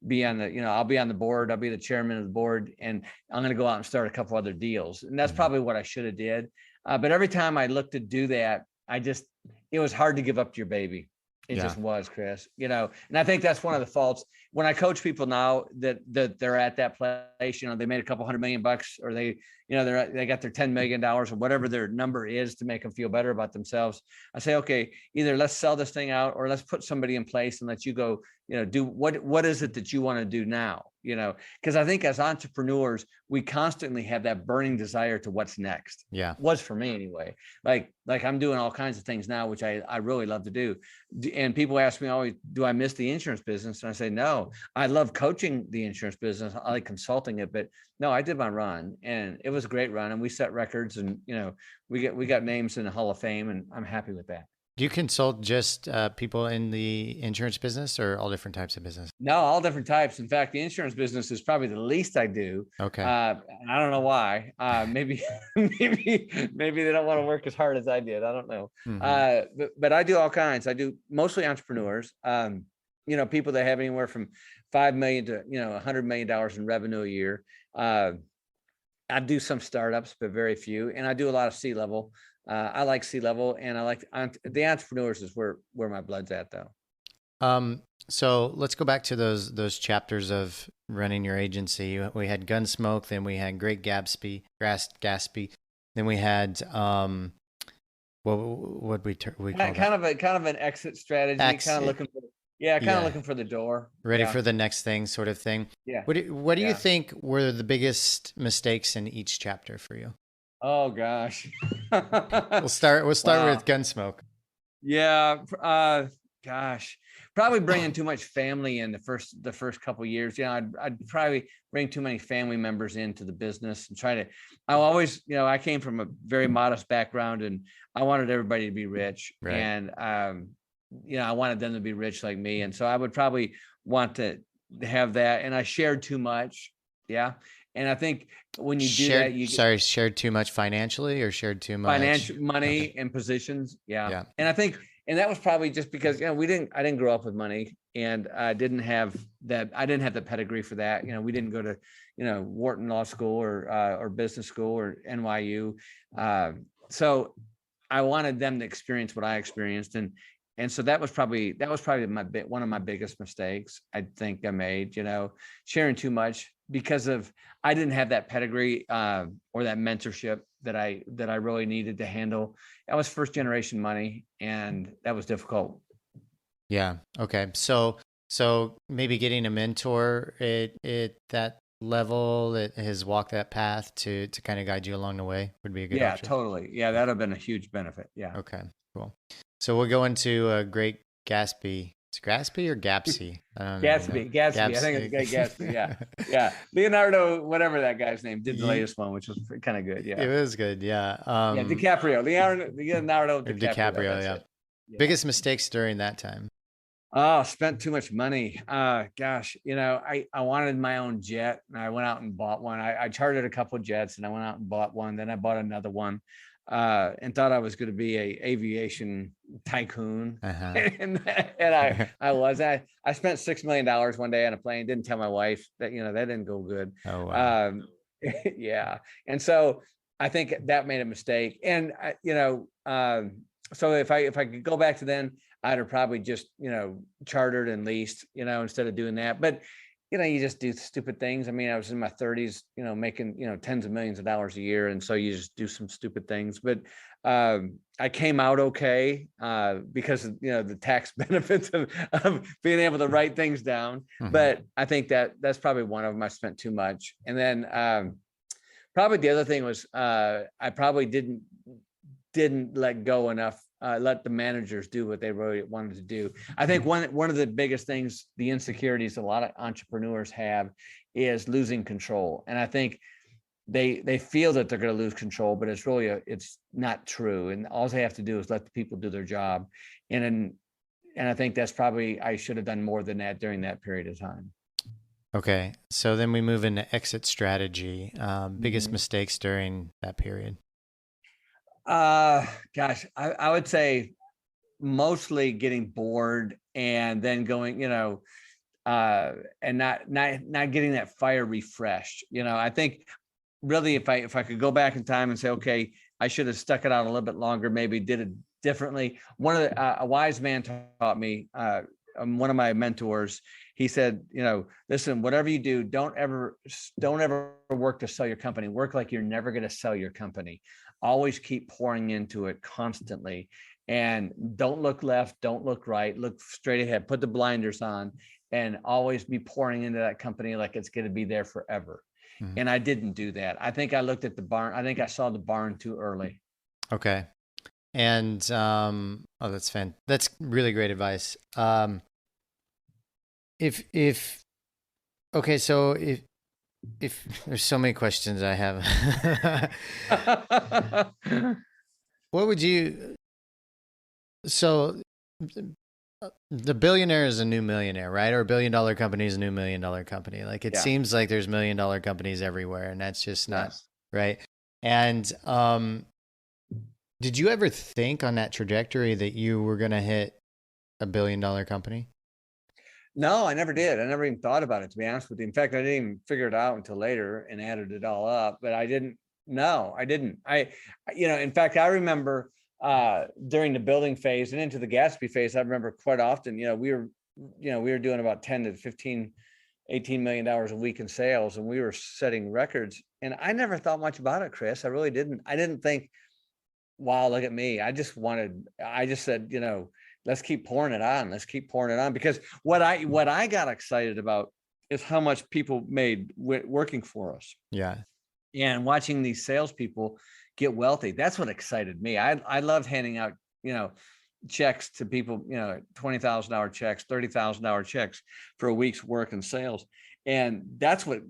be on the, I'll be on the board. I'll be the chairman of the board, and I'm going to go out and start a couple other deals. And that's probably what I should have did. But every time I looked to do that, it was hard to give up your baby. It just was, Chris, and I think that's one of the faults when I coach people now that they're at that place, they made a couple $100 million, or they got their $10 million or whatever their number is to make them feel better about themselves. I say, okay, either let's sell this thing out, or let's put somebody in place and let you go, do what is it that you want to do now? Because I think as entrepreneurs, we constantly have that burning desire to what's next. Yeah. Was for me anyway. Like I'm doing all kinds of things now, which I really love to do. And people ask me always, do I miss the insurance business? And I say, no, I love coaching the insurance business. I like consulting it, but no, I did my run, and it was a great run, and we set records, and we got names in the Hall of Fame, and I'm happy with that. Do you consult just people in the insurance business or all different types of business? No, all different types. In fact, the insurance business is probably the least I do. Okay. And I don't know why. Maybe, maybe they don't want to work as hard as I did. I don't know. But I do all kinds. I do mostly entrepreneurs. People that have anywhere from 5 million to $100 million in revenue a year. I do some startups, but very few, and I do a lot of C-level. I like C-level, and I like the entrepreneurs is where my blood's at, though. So let's go back to those chapters of running your agency. We had Gunsmoke, then we had Great Gatsby, then we had what we call kind of an exit strategy, kind of looking for looking for the door, ready for the next thing, sort of thing. Yeah. What do you think were the biggest mistakes in each chapter for you? Oh gosh. We'll start with Gunsmoke. Yeah. Gosh, probably bringing too much family in the first couple of years. I'd probably bring too many family members into the business and I always, I came from a very modest background and I wanted everybody to be rich. Right. And, I wanted them to be rich like me. And so I would probably want to have that. And I shared too much. Yeah. And I think when you do that, shared too much financially or shared too much financial money and positions. Yeah. And I think, and that was probably just because, I didn't grow up with money and I didn't have the pedigree for that. We didn't go to, Wharton Law School or business school or NYU. So I wanted them to experience what I experienced. And so that was probably one of my biggest mistakes I think I made, sharing too much because I didn't have that pedigree or that mentorship that I really needed to handle. That was first generation money and that was difficult. Yeah. Okay. So maybe getting a mentor at that level that has walked that path to kind of guide you along the way would be a good option. Yeah, totally. Yeah, that'd have been a huge benefit. Yeah. Okay, cool. So we'll go into Great Gatsby. It's Gatsby or Gapsy? I don't know. Gatsby. I think it's Great Gatsby. Yeah. Yeah. Leonardo, whatever that guy's name, did the latest one, which was kind of good. Yeah. It was good. Yeah. DiCaprio. Leonardo DiCaprio. Yeah. Biggest mistakes during that time? Oh, spent too much money. Gosh, I wanted my own jet and I went out and bought one. I chartered a couple of jets and I went out and bought one. Then I bought another one. And thought I was going to be a aviation tycoon. and I spent $6 million one day on a plane. Didn't tell my wife that, that didn't go good. Oh, wow. Yeah. And so I think that made a mistake. And, so if I could go back to then, I'd have probably just, chartered and leased, instead of doing that. But, you just do stupid things. I mean, I was in my 30s, making, tens of millions of dollars a year. And so you just do some stupid things. But I came out okay because of, the tax benefits of being able to write things down. But I think that's probably one of them. I spent too much. And then probably the other thing was I probably didn't let go enough. Let the managers do what they really wanted to do. I think one of the biggest things, the insecurities a lot of entrepreneurs have is losing control. And I think they feel that they're going to lose control, but it's not true. And all they have to do is let the people do their job. And I think that's probably, I should have done more than that during that period of time. Okay. So then we move into exit strategy. Biggest mistakes during that period. Gosh, I would say mostly getting bored and then going, and not getting that fire refreshed. I think really if I could go back in time and say, okay, I should have stuck it out a little bit longer, maybe did it differently. One of a wise man taught me, one of my mentors, he said, listen, whatever you do, don't ever work to sell your company. Work like you're never going to sell your company. Always keep pouring into it constantly and don't look left, don't look right, look straight ahead, put the blinders on and always be pouring into that company like it's going to be there forever. And I didn't do that. I think I looked at the barn. I think I saw the barn too early. Okay. And, that's really great advice. If there's so many questions I have, what would you, So the billionaire is a new millionaire, right? Or $1 billion company is a new $1 million company. Like it Yeah. seems like there's $1 million companies everywhere, and that's just not Yes. right. And did you ever think on that trajectory that you were going to hit $1 billion company? No, I never did. I never even thought about it, to be honest with you. In fact, I didn't even figure it out until later and added it all up, but I didn't. No, I didn't. In fact, I remember during the building phase and into the Gatsby phase, I remember quite often, we were doing about 10 to 15, $18 million a week in sales, and we were setting records. And I never thought much about it, Chris. I really didn't. I didn't think, wow, look at me. I just said, let's keep pouring it on. Let's keep pouring it on. Because what I got excited about is how much people made working for us. Yeah. And watching these salespeople get wealthy. That's what excited me. I loved handing out, checks to people, $20,000 checks, $30,000 checks for a week's work in sales. And that's what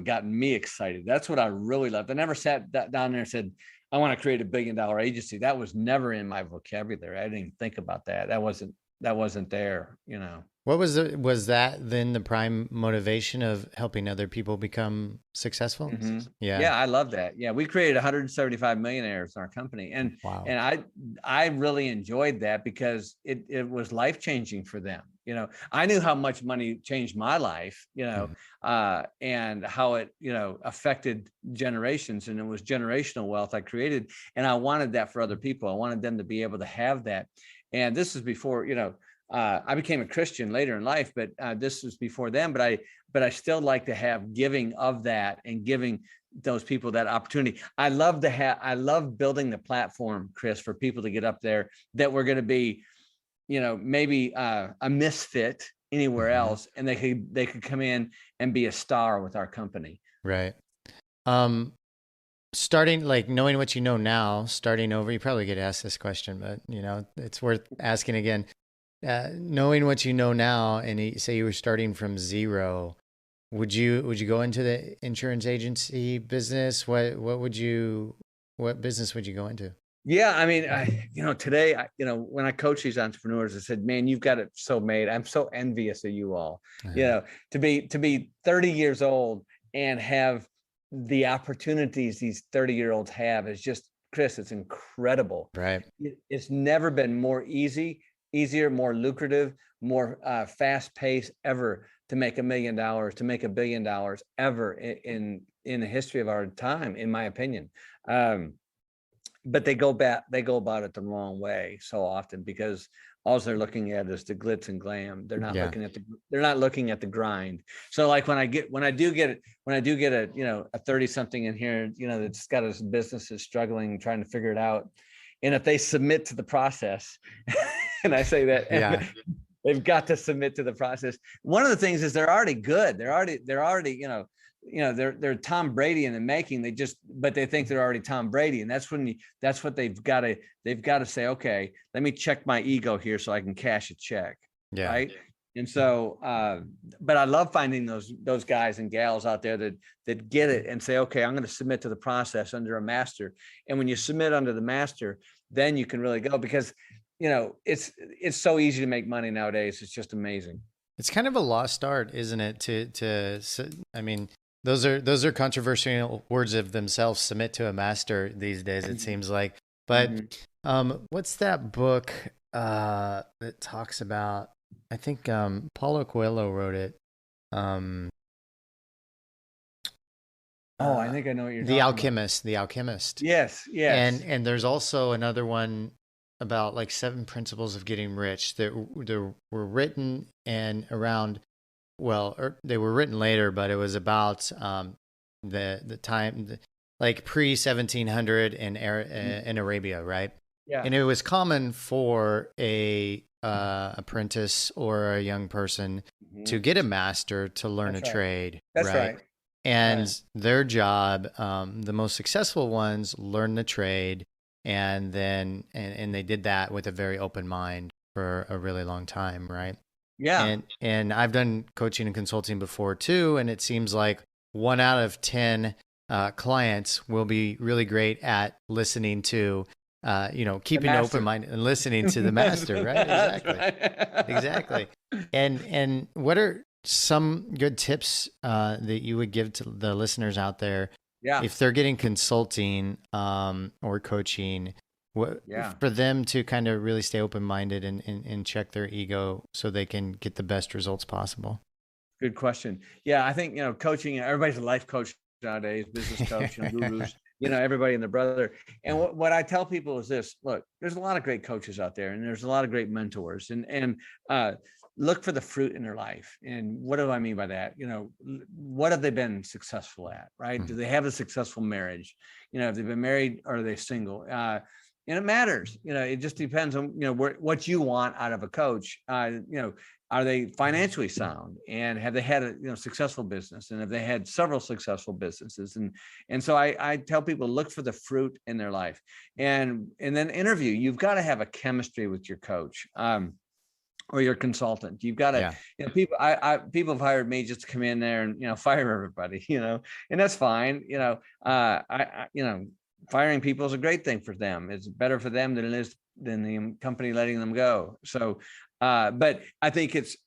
got me excited. That's what I really loved. I never sat down there and said, I want to create $1 billion agency. That was never in my vocabulary. I didn't even think about that. That wasn't there, What was that then the prime motivation of helping other people become successful? Mm-hmm. Yeah. Yeah, I love that. Yeah, we created 175 millionaires in our company, and Wow. and I really enjoyed that because it was life changing for them. I knew how much money changed my life, and how it affected generations, and it was generational wealth I created, and I wanted that for other people. I wanted them to be able to have that, and this is before I became a Christian later in life, but this was before then. But I still like to have giving of that and giving those people that opportunity. I love building the platform, Chris, for people to get up there that we're going to be, maybe a misfit anywhere else, and they could come in and be a star with our company. Right. Starting, like, knowing what you know now, starting over, you probably get asked this question, but it's worth asking again. Knowing what you know now, and say you were starting from zero, would you go into the insurance agency business? What business would you go into? Yeah, I mean, today, when I coach these entrepreneurs, I said, man, you've got it so made. I'm so envious of you all. To be 30 years old and have the opportunities these 30-year-olds have is just, Chris, it's incredible. Right. It's never been more easier, more lucrative, more fast-paced ever to make $1 million, to make $1 billion ever in the history of our time, in my opinion. But they go about it the wrong way so often, because all they're looking at is the glitz and glam. They're not looking at the grind. So like when I do get a 30-something in here, that's got his business is struggling, trying to figure it out. And if they submit to the process, and I say that, they've got to submit to the process. One of the things is they're already good. They're already, they're Tom Brady in the making. But they think they're already Tom Brady. And that's what they've got to say, okay, let me check my ego here so I can cash a check. Yeah. Right. And so, but I love finding those guys and gals out there that get it and say, okay, I'm going to submit to the process under a master. And when you submit under the master, then you can really go, because it's so easy to make money nowadays. It's just amazing. It's kind of a lost art, isn't it? I mean, those are controversial words of themselves. Submit to a master these days, it seems like. But what's that book that talks about? I think Paulo Coelho wrote it. I think I know what you're talking about. The Alchemist. Yes. And there's also another one about like 7 principles of getting rich that were written and around, they were written later, but it was about the time, like pre 1700 in Arabia, right? Yeah. And it was common for a apprentice or a young person to get a master to learn a trade. That's right. And their job, the most successful ones, learn the trade. And then, and they did that with a very open mind for a really long time. Right. Yeah. And I've done coaching and consulting before too. And it seems like 1 out of 10 clients will be really great at listening to keeping an master. open mind and listening to the master, right? Exactly. Right. Exactly. And what are some good tips that you would give to the listeners out there Yeah. if they're getting consulting or coaching, Yeah. for them to kind of really stay open-minded and check their ego so they can get the best results possible? Good question. Yeah, I think, coaching, everybody's a life coach nowadays, business coach, gurus, everybody and their brother. And what I tell people is this: look, there's a lot of great coaches out there, and there's a lot of great mentors, and look for the fruit in their life. And what do I mean by that? What have they been successful at, right? Mhm. Do they have a successful marriage? Have they been married, or are they single? And it matters. It just depends on, what you want out of a coach. Are they financially sound, and have they had a successful business, and have they had several successful businesses? And so I tell people, look for the fruit in their life, and then interview. You've got to have a chemistry with your coach. Or your consultant. You've got to, people have hired me just to come in there and, fire everybody, and that's fine. Firing people is a great thing for them. It's better for them than it is than the company letting them go. So, but I think it's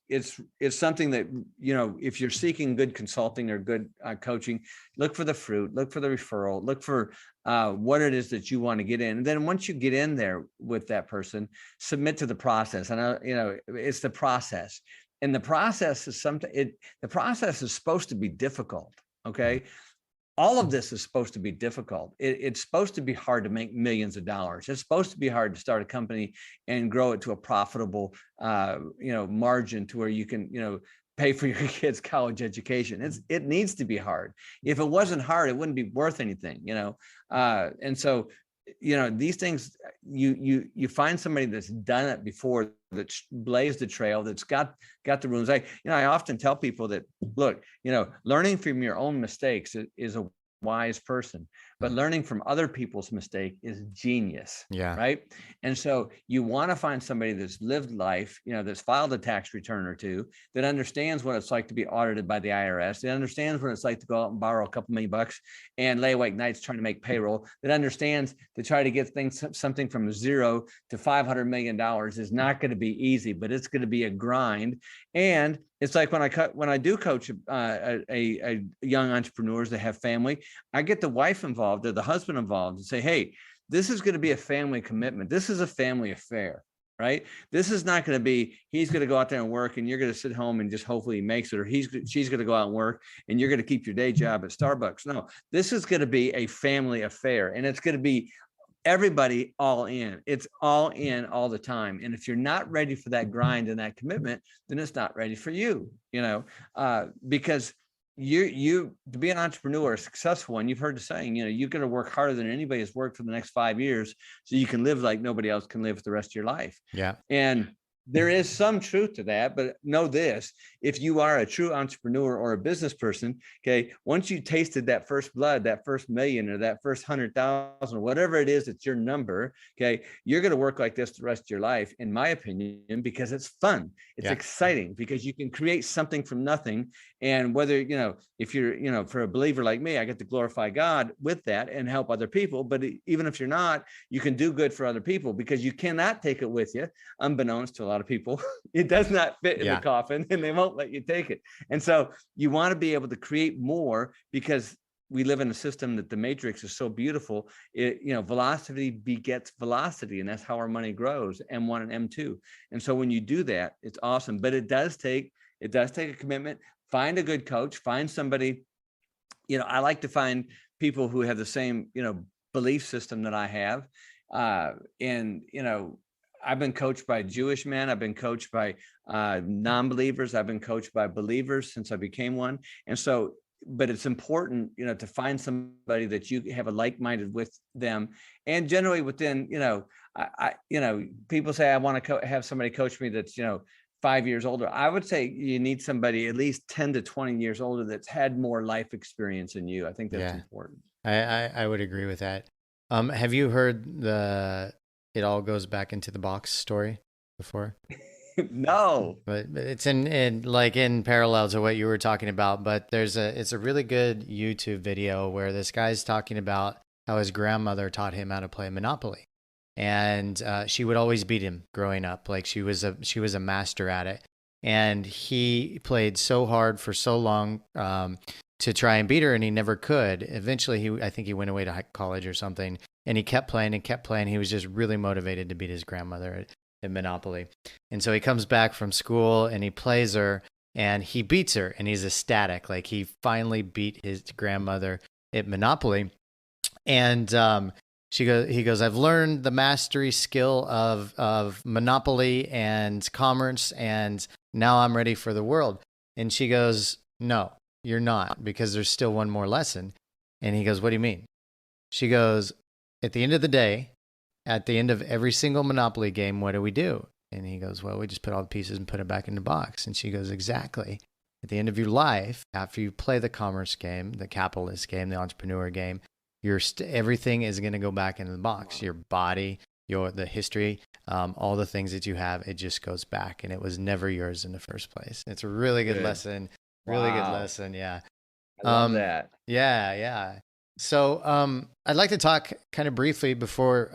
something that, if you're seeking good consulting or good coaching, look for the fruit, look for the referral, look for what it is that you want to get in. And then once you get in there with that person, submit to the process. And it's the process, and the process is the process is supposed to be difficult. Okay. All of this is supposed to be difficult. It's supposed to be hard to make millions of dollars. It's supposed to be hard to start a company and grow it to a profitable, margin to where you can, pay for your kids' college education. It needs to be hard. If it wasn't hard, it wouldn't be worth anything, and so, these things, you find somebody that's done it before, that's blazed the trail, that's got the rules. I often tell people that, look, learning from your own mistakes is a wise person, but learning from other people's mistake is genius. Yeah. Right. And so you want to find somebody that's lived life, that's filed a tax return or two, that understands what it's like to be audited by the IRS, that understands what it's like to go out and borrow a couple $1,000,000 and lay awake nights trying to make payroll, that understands to try to get something from zero to $500 million is not going to be easy, but it's going to be a grind. And it's like when I do coach a young entrepreneurs that have family, I get the wife involved or the husband involved and say, hey, this is going to be a family commitment. This is a family affair, right? This is not going to be, he's going to go out there and work and you're going to sit home and just hopefully he makes it, or she's going to go out and work and you're going to keep your day job at Starbucks. No, this is going to be a family affair, and it's going to be everybody all in. It's all in all the time. And if you're not ready for that grind and that commitment, then it's not ready for you, because you to be an entrepreneur, a successful one, you've heard the saying, you're going to work harder than anybody has worked for the next 5 years so you can live like nobody else can live the rest of your life. Yeah. And there is some truth to that, but know this: if you are a true entrepreneur or a business person, okay, once you tasted that first blood, that first million, or that first 100,000, or whatever it is, that's your number, okay, you're going to work like this the rest of your life, in my opinion, because it's fun. It's exciting, because you can create something from nothing. And whether, if you're, for a believer like me, I get to glorify God with that and help other people. But even if you're not, you can do good for other people, because you cannot take it with you, unbeknownst to a lot of people. It does not fit in the coffin, and they won't let you take it. And so you want to be able to create more, because we live in a system that the matrix is so beautiful. Velocity begets velocity, and that's how our money grows, M1 and M2. And so when you do that, it's awesome. But it does take a commitment. Find a good coach, find somebody, I like to find people who have the same, belief system that I have. I've been coached by Jewish men. I've been coached by non-believers. I've been coached by believers since I became one. And so, but it's important, to find somebody that you have a like-minded with them. And generally within, people say, I want to have somebody coach me that's, 5 years older. I would say you need somebody at least 10 to 20 years older that's had more life experience than you. I think that's important. I would agree with that. Have you heard the "it all goes back into the box" story before? No, but it's in parallel to what you were talking about. But it's a really good YouTube video where this guy's talking about how his grandmother taught him how to play Monopoly. and she would always beat him growing up. Like she was a master at it, and he played so hard for so long to try and beat her, and he never could. Eventually, I think he went away to college or something, and he kept playing and kept playing. He was just really motivated to beat his grandmother at Monopoly, and so he comes back from school and he plays her, and he beats her, and he's ecstatic, like he finally beat his grandmother at Monopoly, and he goes, I've learned the mastery skill of Monopoly and commerce, and now I'm ready for the world. And she goes, no, you're not, because there's still one more lesson. And he goes, what do you mean? She goes, at the end of the day, at the end of every single Monopoly game, what do we do? And he goes, well, we just put all the pieces and put it back in the box. And she goes, exactly. At the end of your life, after you play the commerce game, the capitalist game, the entrepreneur game, everything is going to go back into the box. Your body, the history, all the things that you have, it just goes back, and it was never yours in the first place. It's a really good lesson. Really good lesson. Yeah. I love that. Yeah. So I'd like to talk kind of briefly before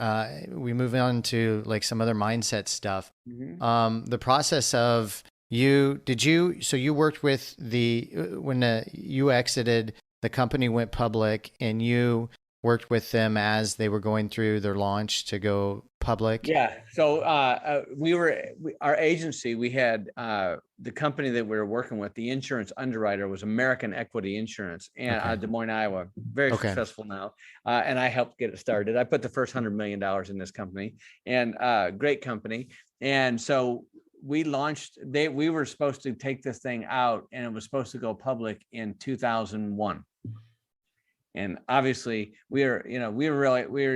we move on to like some other mindset stuff. Mm-hmm. The process of you worked with when you exited, the company went public, and you worked with them as they were going through their launch to go public. Yeah. So our agency, we had the company that we were working with, the insurance underwriter was American Equity Insurance, and out of Des Moines, Iowa, very successful now. And I helped get it started. I put the first $100 million in this company, and great company. And so we launched, we were supposed to take this thing out, and it was supposed to go public in 2001. And obviously we were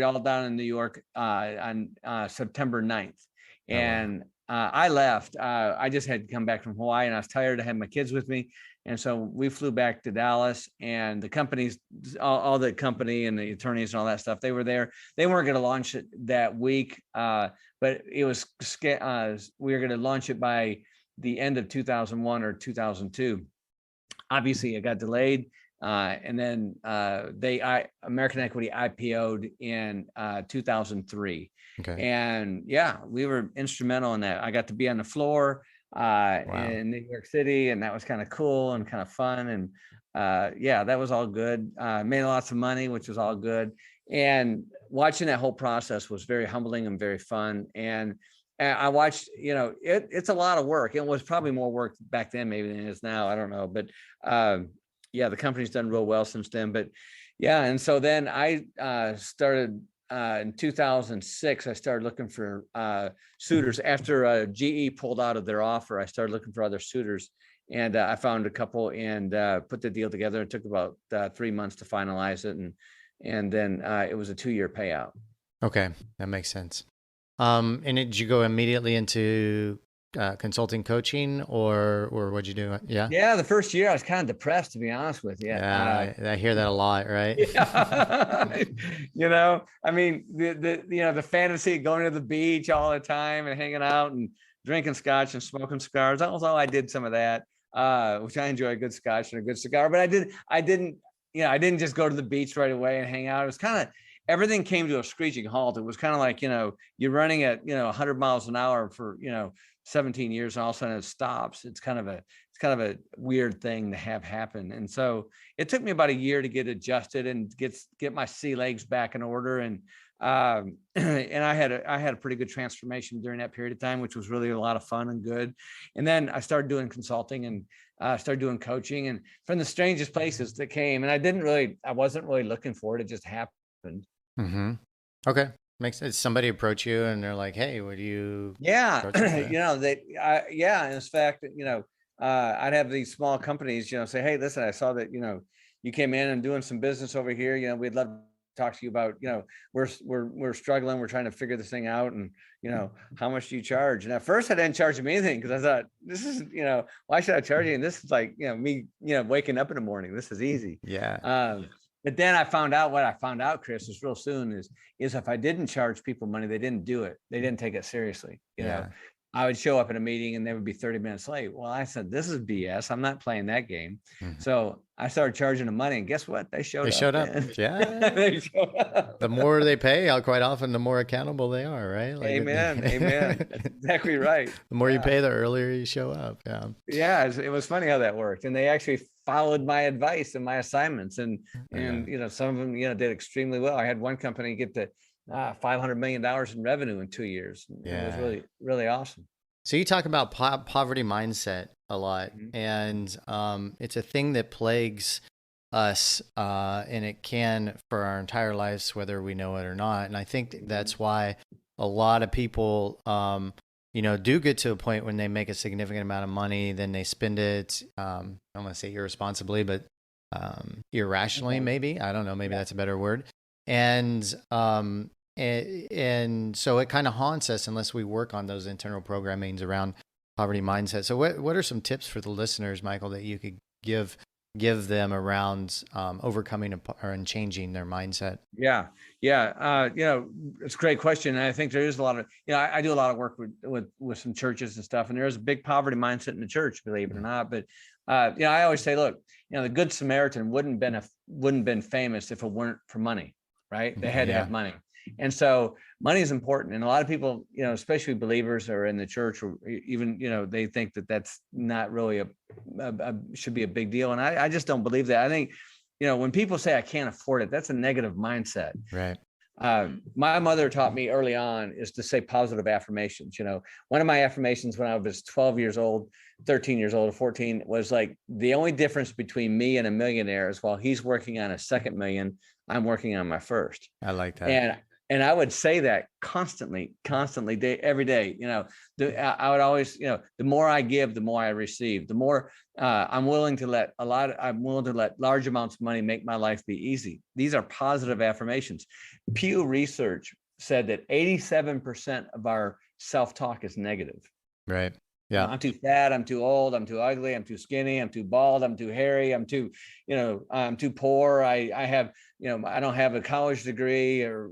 all down in New York on September 9th. And I left. I just had to come back from Hawaii, and I was tired. I had my kids with me. And so we flew back to Dallas, and the companies, all the company and the attorneys and all that stuff, they were there. They weren't going to launch it that week, but it was, we were going to launch it by the end of 2001 or 2002. Obviously it got delayed. And then American Equity IPO'd in 2003. Okay. And yeah, we were instrumental in that. I got to be on the floor in New York City, and that was kind of cool and kind of fun. And that was all good. Made lots of money, which was all good. And watching that whole process was very humbling and very fun. And I watched, it's a lot of work. It was probably more work back then maybe than it is now. I don't know. But the company's done real well since then. But and so then I started in 2006. I started looking for suitors after GE pulled out of their offer. I started looking for other suitors, and I found a couple and put the deal together. It took about 3 months to finalize it, and then it was a 2-year payout. Okay, that makes sense. And did you go immediately into consulting coaching, or what'd you do? Yeah. The first year I was kind of depressed, to be honest with you. I hear that a lot, right? I mean, the fantasy of going to the beach all the time and hanging out and drinking scotch and smoking cigars. That was all I did. Some of that, which I enjoy, a good scotch and a good cigar. But I didn't just go to the beach right away and hang out. It was kind of, everything came to a screeching halt. It was kind of like, you're running at 100 miles an hour for 17 years, and all of a sudden it stops. It's kind of a weird thing to have happen. And so it took me about a year to get adjusted and get my sea legs back in order. And and I had a pretty good transformation during that period of time, which was really a lot of fun and good. And then I started doing consulting and started doing coaching, and from the strangest places that came. And I wasn't really looking for it. It just happened. Mm-hmm. Okay. Makes sense. Somebody approach you and they're like, hey, would you? Yeah. In fact, I'd have these small companies, say, hey, listen, I saw that, you came in and doing some business over here. We'd love to talk to you about, we're struggling. We're trying to figure this thing out. And, how much do you charge? And at first I didn't charge them anything, because I thought, this is, why should I charge you? And this is like, me, waking up in the morning. This is easy. Yeah. But then what I found out, Chris, is real soon is if I didn't charge people money, they didn't do it. They didn't take it seriously. I would show up at a meeting and they would be 30 minutes late. Well, I said, this is BS. I'm not playing that game. Mhm. So I started charging them money, and guess what? They showed up. They showed up. Man. Yeah. They showed up. The more they pay, quite often, the more accountable they are, right? Like, Amen. Amen. That's exactly right. The more you pay, the earlier you show up. Yeah. Yeah. It was funny how that worked. And they actually followed my advice and my assignments. And some of them, did extremely well. I had one company get to $500 million in revenue in 2 years. Yeah. It was really, really awesome. So you talk about poverty mindset a lot, Mm-hmm. and it's a thing that plagues us, and it can for our entire lives, whether we know it or not. And I think that's why a lot of people, do get to a point when they make a significant amount of money, then they spend it, I don't want to say irresponsibly, but irrationally, maybe. I don't know, maybe that's a better word. And so it kind of haunts us unless we work on those internal programmings around poverty mindset. So what are some tips for the listeners, Michael, that you could give them around overcoming and changing their mindset? Yeah. It's a great question. And I think there is a lot of, I do a lot of work with some churches and stuff, and there's a big poverty mindset in the church, believe it or not. But I always say, look, the Good Samaritan wouldn't been famous if it weren't for money, right? They had to have money. And so money is important. And a lot of people, especially believers or in the church, or even, they think that that's not really should be a big deal. And I just don't believe that. I think, when people say I can't afford it, that's a negative mindset. Right. My mother taught me early on is to say positive affirmations. One of my affirmations when I was 12 years old, 13 years old, or 14 was like, the only difference between me and a millionaire is while he's working on a second million, I'm working on my first. I like that. And I would say that constantly, every day. I would always, the more I give, the more I receive. The more I'm willing to let large amounts of money make my life be easy. These are positive affirmations. Pew Research said that 87% of our self-talk is negative. Right. Yeah. I'm too fat, I'm too old, I'm too ugly, I'm too skinny, I'm too bald, I'm too hairy, I'm too poor. I have, I don't have a college degree, or,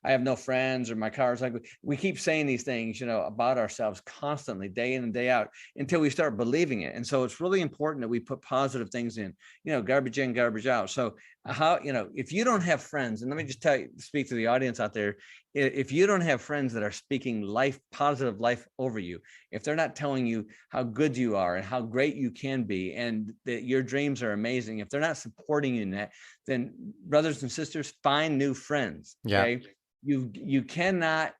I have no friends, or my car's like, we keep saying these things, about ourselves constantly, day in and day out, until we start believing it. And so it's really important that we put positive things in, garbage in, garbage out. So how, if you don't have friends, and let me just speak to the audience out there, if you don't have friends that are speaking positive life over you, if they're not telling you how good you are and how great you can be, and that your dreams are amazing, if they're not supporting you in that, then brothers and sisters, find new friends. Okay. Yeah. You cannot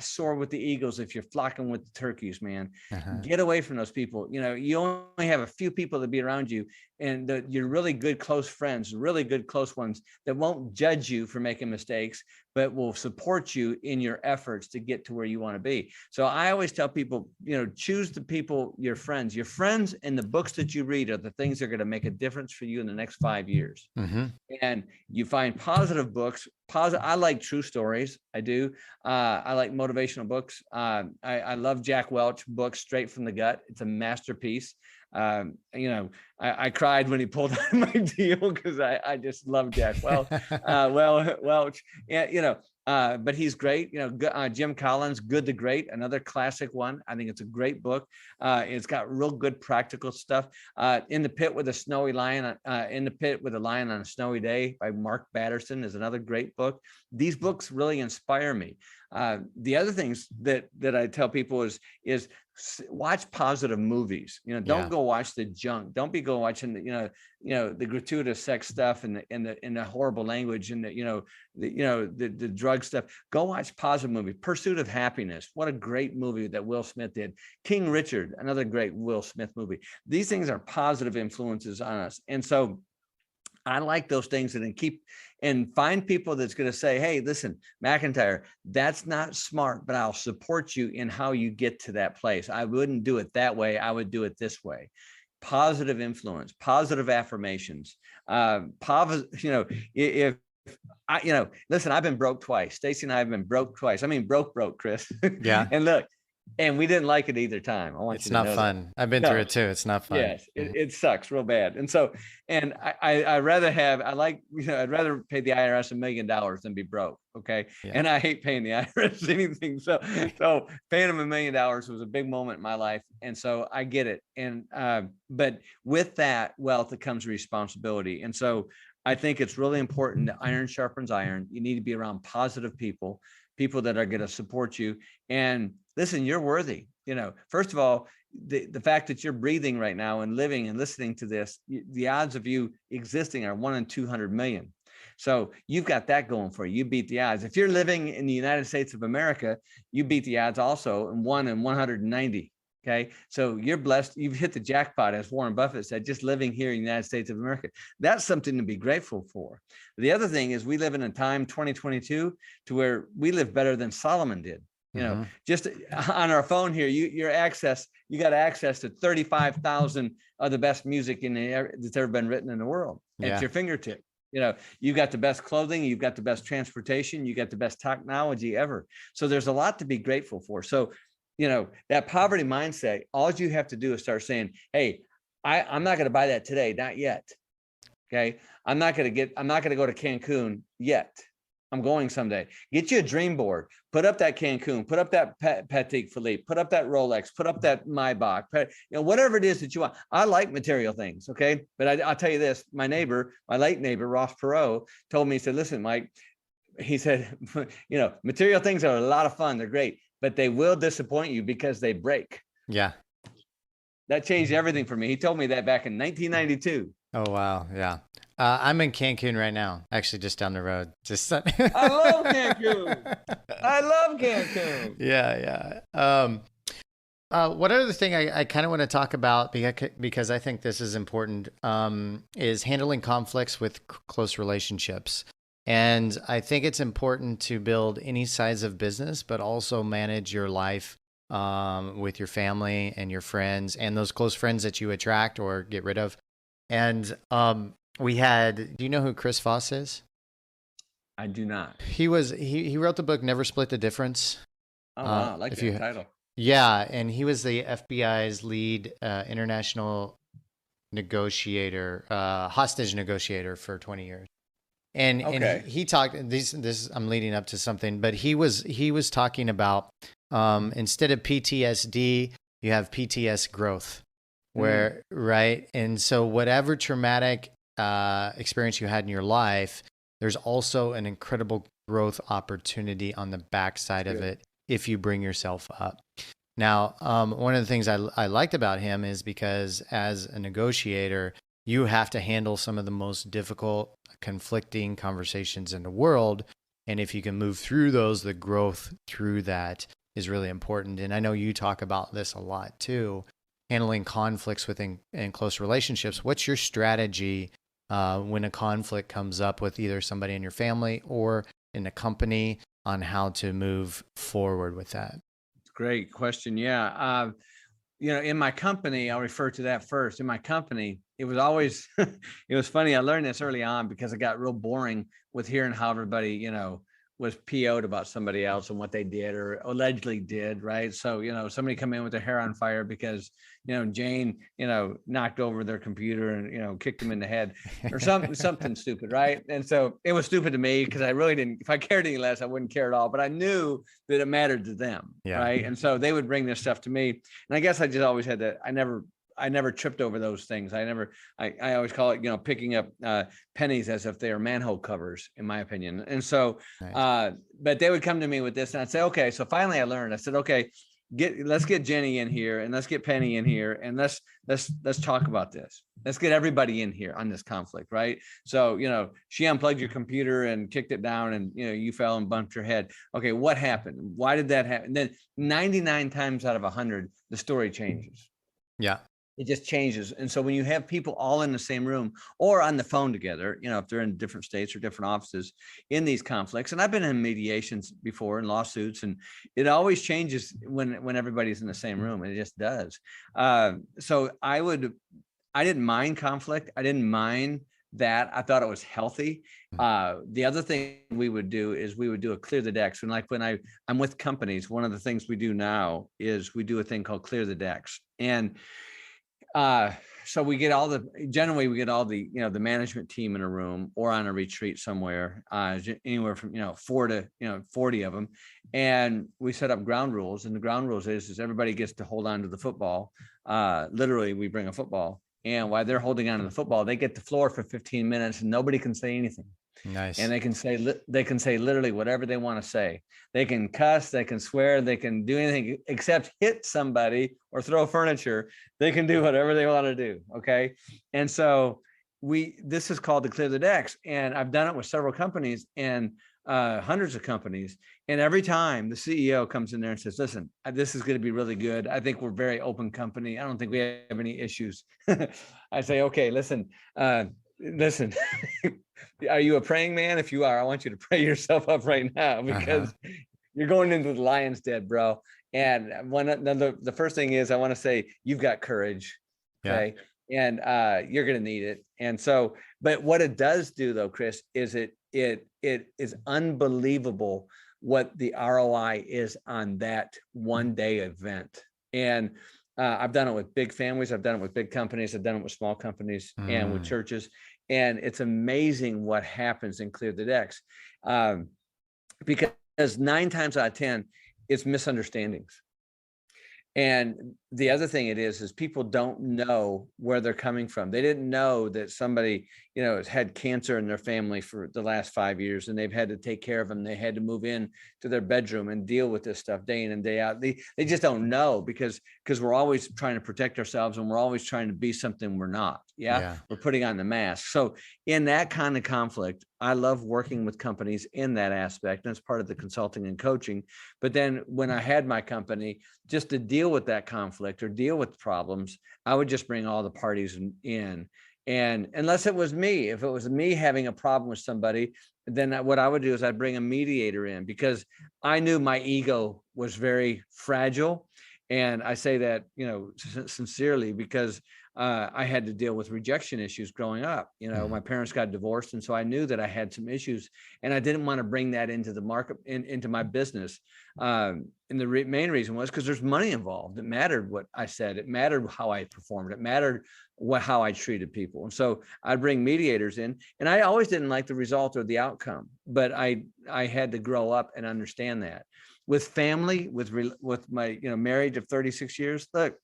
soar with the eagles if you're flocking with the turkeys, man. Uh-huh. Get away from those people. You only have a few people to be around you, and you're really good, close friends, really good, close ones that won't judge you for making mistakes, but will support you in your efforts to get to where you want to be. So I always tell people, choose the people, your friends and the books that you read are the things that are going to make a difference for you in the next 5 years. Mm-hmm. And you find positive books. I like true stories. I do. I like motivational books. I love Jack Welch books, Straight from the Gut. It's a masterpiece. I cried when he pulled out my deal because I just love Jack Welch. Welch, but he's great. Jim Collins, Good to Great, another classic one. I think it's a great book. It's got real good practical stuff. In the Pit with a Snowy Lion, In the Pit with a Lion on a Snowy Day by Mark Batterson is another great book. These books really inspire me. The other things that I tell people is watch positive movies. Don't go watch the junk. Don't be go watching the gratuitous sex stuff and the horrible language and the drug stuff. Go watch positive movies. Pursuit of Happiness. What a great movie that Will Smith did. King Richard, another great Will Smith movie. These things are positive influences on us. And so I like those things, and find people that's going to say, hey, listen, McIntyre, that's not smart, but I'll support you in how you get to that place. I wouldn't do it that way. I would do it this way. Positive influence, positive affirmations. If listen, I've been broke twice. Stacy and I have been broke twice. I mean, broke, Chris. Yeah. And look, And we didn't like it either time. I want It's you to not know fun. I've been through it too. It's not fun. Yes, it sucks real bad. And so, and I rather have, I like, I'd rather pay the IRS $1 million than be broke. Okay. Yeah. And I hate paying the IRS anything. So paying them $1 million was a big moment in my life. And so I get it. And, but with that wealth, it comes responsibility. And so I think it's really important that iron sharpens iron. You need to be around positive people that are going to support you. And listen, you're worthy. First of all, the fact that you're breathing right now and living and listening to this, the odds of you existing are 1 in 200 million. So you've got that going for you. You beat the odds. If you're living in the United States of America, you beat the odds also in 1 in 190. Okay. So you're blessed. You've hit the jackpot, as Warren Buffett said, just living here in the United States of America. That's something to be grateful for. The other thing is we live in a time, 2022, to where we live better than Solomon did. Just on our phone here, you got access to 35,000 of the best music that's ever been written in the world at your fingertip. You've got the best clothing, you've got the best transportation, you got the best technology ever. So there's a lot to be grateful for. So, that poverty mindset, all you have to do is start saying, hey, I'm not going to buy that today, not yet. Okay. I'm not going to go to Cancun yet. I'm going someday. Get you a dream board, put up that Cancun, put up that Patek Philippe, put up that Rolex, put up that Maybach, whatever it is that you want. I like material things. Okay. But I'll tell you this, my late neighbor, Ross Perot, told me, he said, listen, Mike, he said, material things are a lot of fun. They're great, but they will disappoint you because they break. Yeah. That changed everything for me. He told me that back in 1992. Oh, wow. Yeah. I'm in Cancun right now, actually just down the road. I love Cancun. I love Cancun. Yeah. What other thing I kind of want to talk about, because I think this is important, is handling conflicts with close relationships. And I think it's important to build any size of business, but also manage your life with your family and your friends and those close friends that you attract or get rid of. And do you know who Chris Voss is? I do not. He wrote the book Never Split the Difference. Oh, wow. I like that title. Yeah, and he was the FBI's lead international negotiator, hostage negotiator for 20 years. And he talked, this I'm leading up to something, but he was talking about instead of PTSD, you have PTS growth, right? And so whatever traumatic experience you had in your life, there's also an incredible growth opportunity on the backside of it if you bring yourself up. Now, one of the things I liked about him is because as a negotiator, you have to handle some of the most difficult, conflicting conversations in the world. And if you can move through those, the growth through that is really important. And I know you talk about this a lot too, handling conflicts within close relationships. What's your strategy when a conflict comes up with either somebody in your family or in a company on how to move forward with that? Great question. Yeah. In my company, I'll refer to that first. In my company, it was always, it was funny. I learned this early on because it got real boring with hearing how everybody, was PO'd about somebody else and what they did or allegedly did. Right. So, somebody come in with their hair on fire because, Jane, knocked over their computer and, kicked him in the head or something stupid. Right. And so it was stupid to me because I really didn't, if I cared any less, I wouldn't care at all, but I knew that it mattered to them. Yeah. Right. And so they would bring this stuff to me. And I guess I just always had that. I never tripped over those things. I always call it, picking up pennies as if they are manhole covers, in my opinion. And so, nice. But they would come to me with this and I'd say, okay, so finally I learned, I said, okay, let's get Jenny in here and let's get Penny in here. And let's talk about this. Let's get everybody in here on this conflict. Right. So, she unplugged your computer and kicked it down and, you fell and bumped your head. Okay. What happened? Why did that happen? And then 99 times out of 100, the story changes. Yeah. It just changes. And so when you have people all in the same room or on the phone together, if they're in different states or different offices in these conflicts, and I've been in mediations before and lawsuits, and it always changes when everybody's in the same room. It just does. So I didn't mind conflict. I didn't mind that. I thought it was healthy. The other thing we would do is we would do a clear the decks. And like when I'm with companies, one of the things we do now is we do a thing called clear the decks. And so we get generally we get all the, the management team in a room or on a retreat somewhere, anywhere from, 4 to, 40 of them. And we set up ground rules. And the ground rules is everybody gets to hold on to the football. Literally, we bring a football. And while they're holding on to the football, they get the floor for 15 minutes and nobody can say anything. Nice. And they can say literally whatever they want to say. They can cuss, they can swear, they can do anything except hit somebody or throw furniture. They can do whatever they want to do. Okay. And so this is called the clear the decks. And I've done it with several companies and hundreds of companies. And every time the CEO comes in there and says, listen, this is going to be really good. I think we're a very open company. I don't think we have any issues. I say, okay, listen, are you a praying man? If you are, I want you to pray yourself up right now because you're going into the lion's den, bro. And the first thing is I want to say, you've got courage. Okay. Yeah. And you're going to need it. And so, but what it does do though, Chris, is it is unbelievable what the ROI is on that one day event. And I've done it with big families. I've done it with big companies. I've done it with small companies and with churches. And it's amazing what happens in Clear the Decks. Because 9 times out of 10, it's misunderstandings. And the other thing it is people don't know where they're coming from. They didn't know that somebody, has had cancer in their family for the last 5 years and they've had to take care of them. They had to move in to their bedroom and deal with this stuff day in and day out. They just don't know because we're always trying to protect ourselves and we're always trying to be something we're not. Yeah. We're putting on the mask. So in that kind of conflict, I love working with companies in that aspect. And it's part of the consulting and coaching. But then when I had my company, just to deal with that conflict or deal with problems, I would just bring all the parties in. And unless it was me, if it was me having a problem with somebody, then what I would do is I'd bring a mediator in because I knew my ego was very fragile. And I say that, sincerely because I had to deal with rejection issues growing up. My parents got divorced. And so I knew that I had some issues and I didn't want to bring that into the market, into my business. And the main reason was because there's money involved. It mattered what I said. It mattered how I performed. It mattered how I treated people. And so I'd bring mediators in and I always didn't like the result or the outcome, but I had to grow up and understand that. With family, with my marriage of 36 years, look,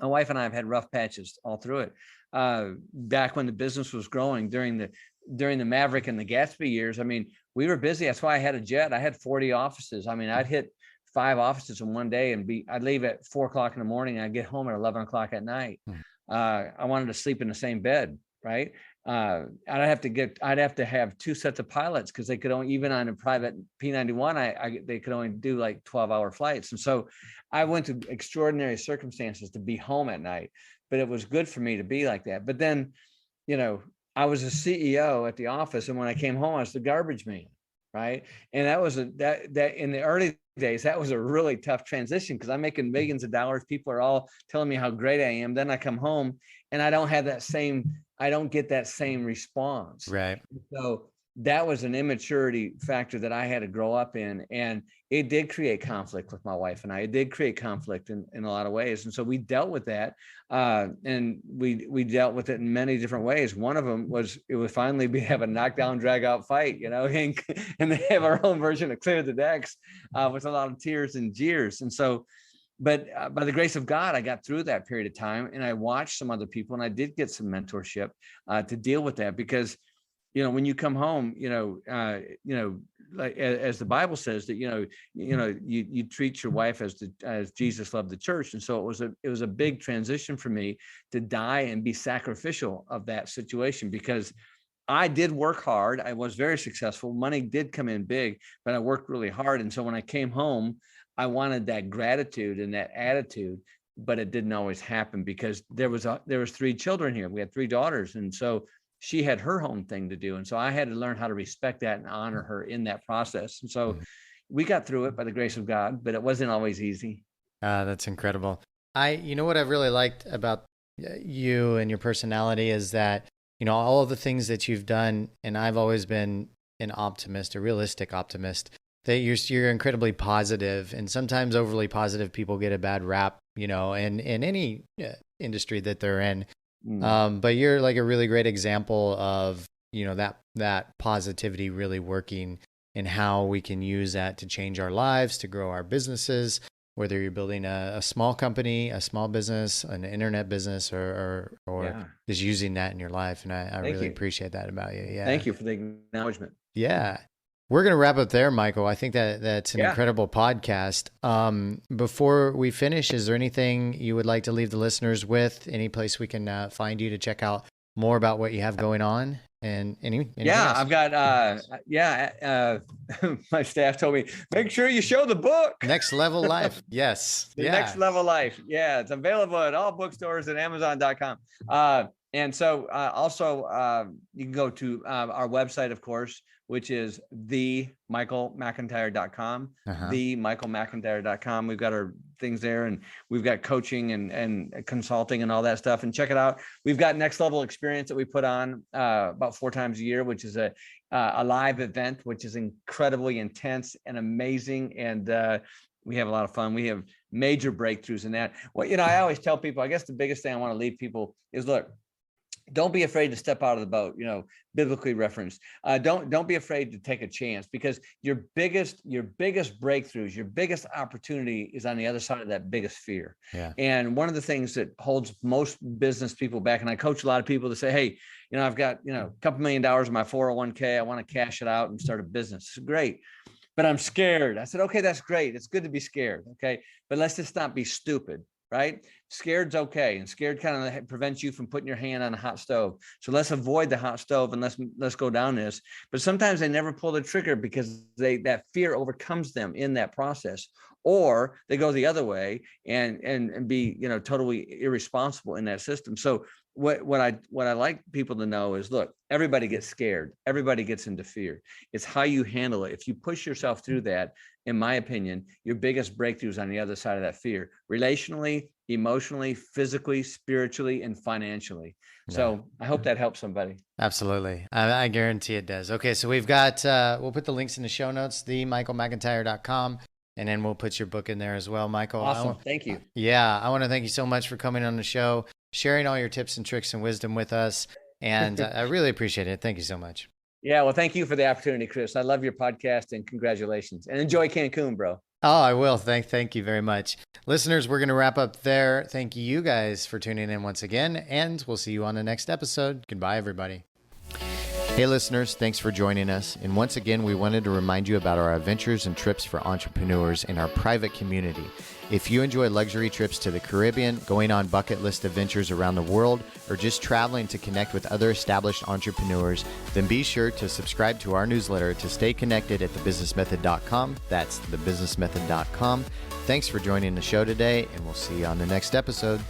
my wife and I have had rough patches all through it. Back when the business was growing during the Maverick and the Gatsby years, we were busy. That's why I had a jet. I had 40 offices. I'd hit 5 offices in one day and I'd leave at 4 o'clock in the morning. And I'd get home at 11 o'clock at night. I wanted to sleep in the same bed. Right. I'd have to have 2 sets of pilots because they could only, even on a private P91, they could only do like 12-hour flights. And so I went to extraordinary circumstances to be home at night, but it was good for me to be like that. But then, I was a CEO at the office. And when I came home, I was the garbage man. Right. And that was that in the early days, that was a really tough transition because I'm making millions of dollars. People are all telling me how great I am. Then I come home and I don't get that same response. Right. So that was an immaturity factor that I had to grow up in. And it did create conflict with my wife and I. It did create conflict in a lot of ways. And so we dealt with that. And we dealt with it in many different ways. One of them was, it would finally have a knockdown, drag out fight, and they have our own version of Clear the Decks with a lot of tears and jeers. And so, but by the grace of God, I got through that period of time and I watched some other people and I did get some mentorship to deal with that because, when you come home, like as the Bible says that, you treat your wife as Jesus loved the church. And so it was a big transition for me to die and be sacrificial of that situation because I did work hard. I was very successful. Money did come in big, but I worked really hard. And so when I came home, I wanted that gratitude and that attitude, but it didn't always happen because there was 3 children here. We had 3 daughters. And so she had her own thing to do. And so I had to learn how to respect that and honor her in that process. And so we got through it by the grace of God, but it wasn't always easy. That's incredible. What I've really liked about you and your personality is that all of the things that you've done. And I've always been an optimist, a realistic optimist, that you're incredibly positive, and sometimes overly positive people get a bad rap, in any industry that they're in. But you're like a really great example of, that positivity really working, and how we can use that to change our lives, to grow our businesses, whether you're building a small company, a small business, an internet business, or just using that in your life. And I really appreciate that about you. Yeah. Thank you for the acknowledgement. Yeah. We're going to wrap up there, Michael. I think that's an incredible podcast. Before we finish, is there anything you would like to leave the listeners with? Any place we can find you to check out more about what you have going on? And anything else? I've got, my staff told me, make sure you show the book. Next Level Life. Yes. Next Level Life. Yeah. It's available at all bookstores and Amazon.com. And so also you can go to our website, of course, which is themichaelmcintyre.com, themichaelmcintyre.com. We've got our things there, and we've got coaching and consulting and all that stuff, and check it out. We've got Next Level Experience that we put on about 4 times a year, which is a live event, which is incredibly intense and amazing. And we have a lot of fun. We have major breakthroughs in that. Well, I always tell people, I guess the biggest thing I want to leave people is, look, don't be afraid to step out of the boat, biblically referenced. Don't be afraid to take a chance, because your biggest breakthroughs, your biggest opportunity is on the other side of that biggest fear. Yeah. And one of the things that holds most business people back, and I coach a lot of people to say, hey, I've got, a couple $1 million in my 401k. I want to cash it out and start a business. It's great, but I'm scared. I said, okay, that's great. It's good to be scared. Okay. But let's just not be stupid. Right? Scared's okay. And scared kind of prevents you from putting your hand on a hot stove. So let's avoid the hot stove and let's go down this. But sometimes they never pull the trigger because that fear overcomes them in that process, or they go the other way and be, totally irresponsible in that system. So what I like people to know is, look, everybody gets scared. Everybody gets into fear. It's how you handle it. If you push yourself through that, in my opinion, your biggest breakthroughs on the other side of that fear, relationally, emotionally, physically, spiritually, and financially. Yeah. So I hope that helps somebody. Absolutely. I guarantee it does. Okay. So we've got, we'll put the links in the show notes, themichaelmcintyre.com. And then we'll put your book in there as well, Michael. Awesome. Thank you. Yeah. I want to thank you so much for coming on the show, sharing all your tips and tricks and wisdom with us. And I really appreciate it. Thank you so much. Yeah. Well, thank you for the opportunity, Chris. I love your podcast, and congratulations, and enjoy Cancun, bro. Oh, I will. Thank you very much. Listeners, we're going to wrap up there. Thank you guys for tuning in once again, and we'll see you on the next episode. Goodbye, everybody. Hey listeners, thanks for joining us. And once again, we wanted to remind you about our adventures and trips for entrepreneurs in our private community. If you enjoy luxury trips to the Caribbean, going on bucket list adventures around the world, or just traveling to connect with other established entrepreneurs, then be sure to subscribe to our newsletter to stay connected at thebusinessmethod.com. That's thebusinessmethod.com. Thanks for joining the show today, and we'll see you on the next episode.